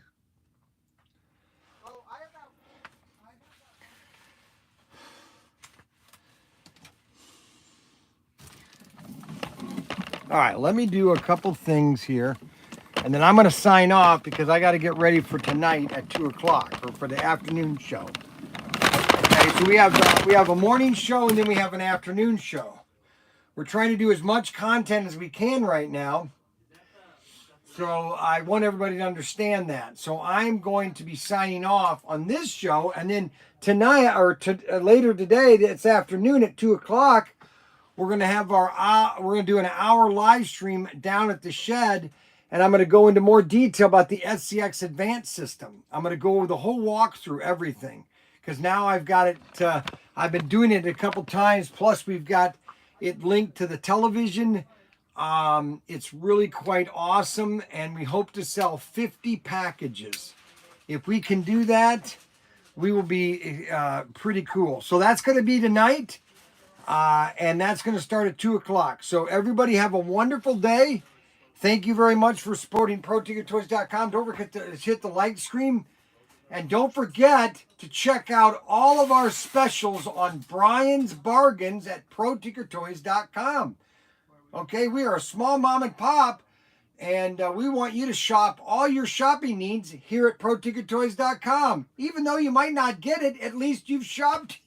All right, let me do a couple things here, and then I'm going to sign off because I got to get ready for tonight at 2 o'clock or for the afternoon show. Okay, so we have a morning show and then we have an afternoon show. We're trying to do as much content as we can right now. So I want everybody to understand that. So I'm going to be signing off on this show, and then tonight or later today, this afternoon at 2 o'clock, we're going to have we're going to do an hour live stream down at the shed, and I'm going to go into more detail about the SCX Advanced system. I'm going to go over the whole walkthrough, everything, because now I've got it. I've been doing it a couple times. Plus, we've got it linked to the television. It's really quite awesome, and we hope to sell 50 packages. If we can do that, we will be pretty cool. So that's going to be tonight, and that's going to start at 2 o'clock. So everybody have a wonderful day. Thank you very much for supporting Protinkertoys.com. Don't forget to hit the like screen. And don't forget to check out all of our specials on Bryan's Bargains at Protinkertoys.com. Okay, we are a small mom and pop, and we want you to shop all your shopping needs here at Protinkertoys.com. Even though you might not get it, at least you've shopped.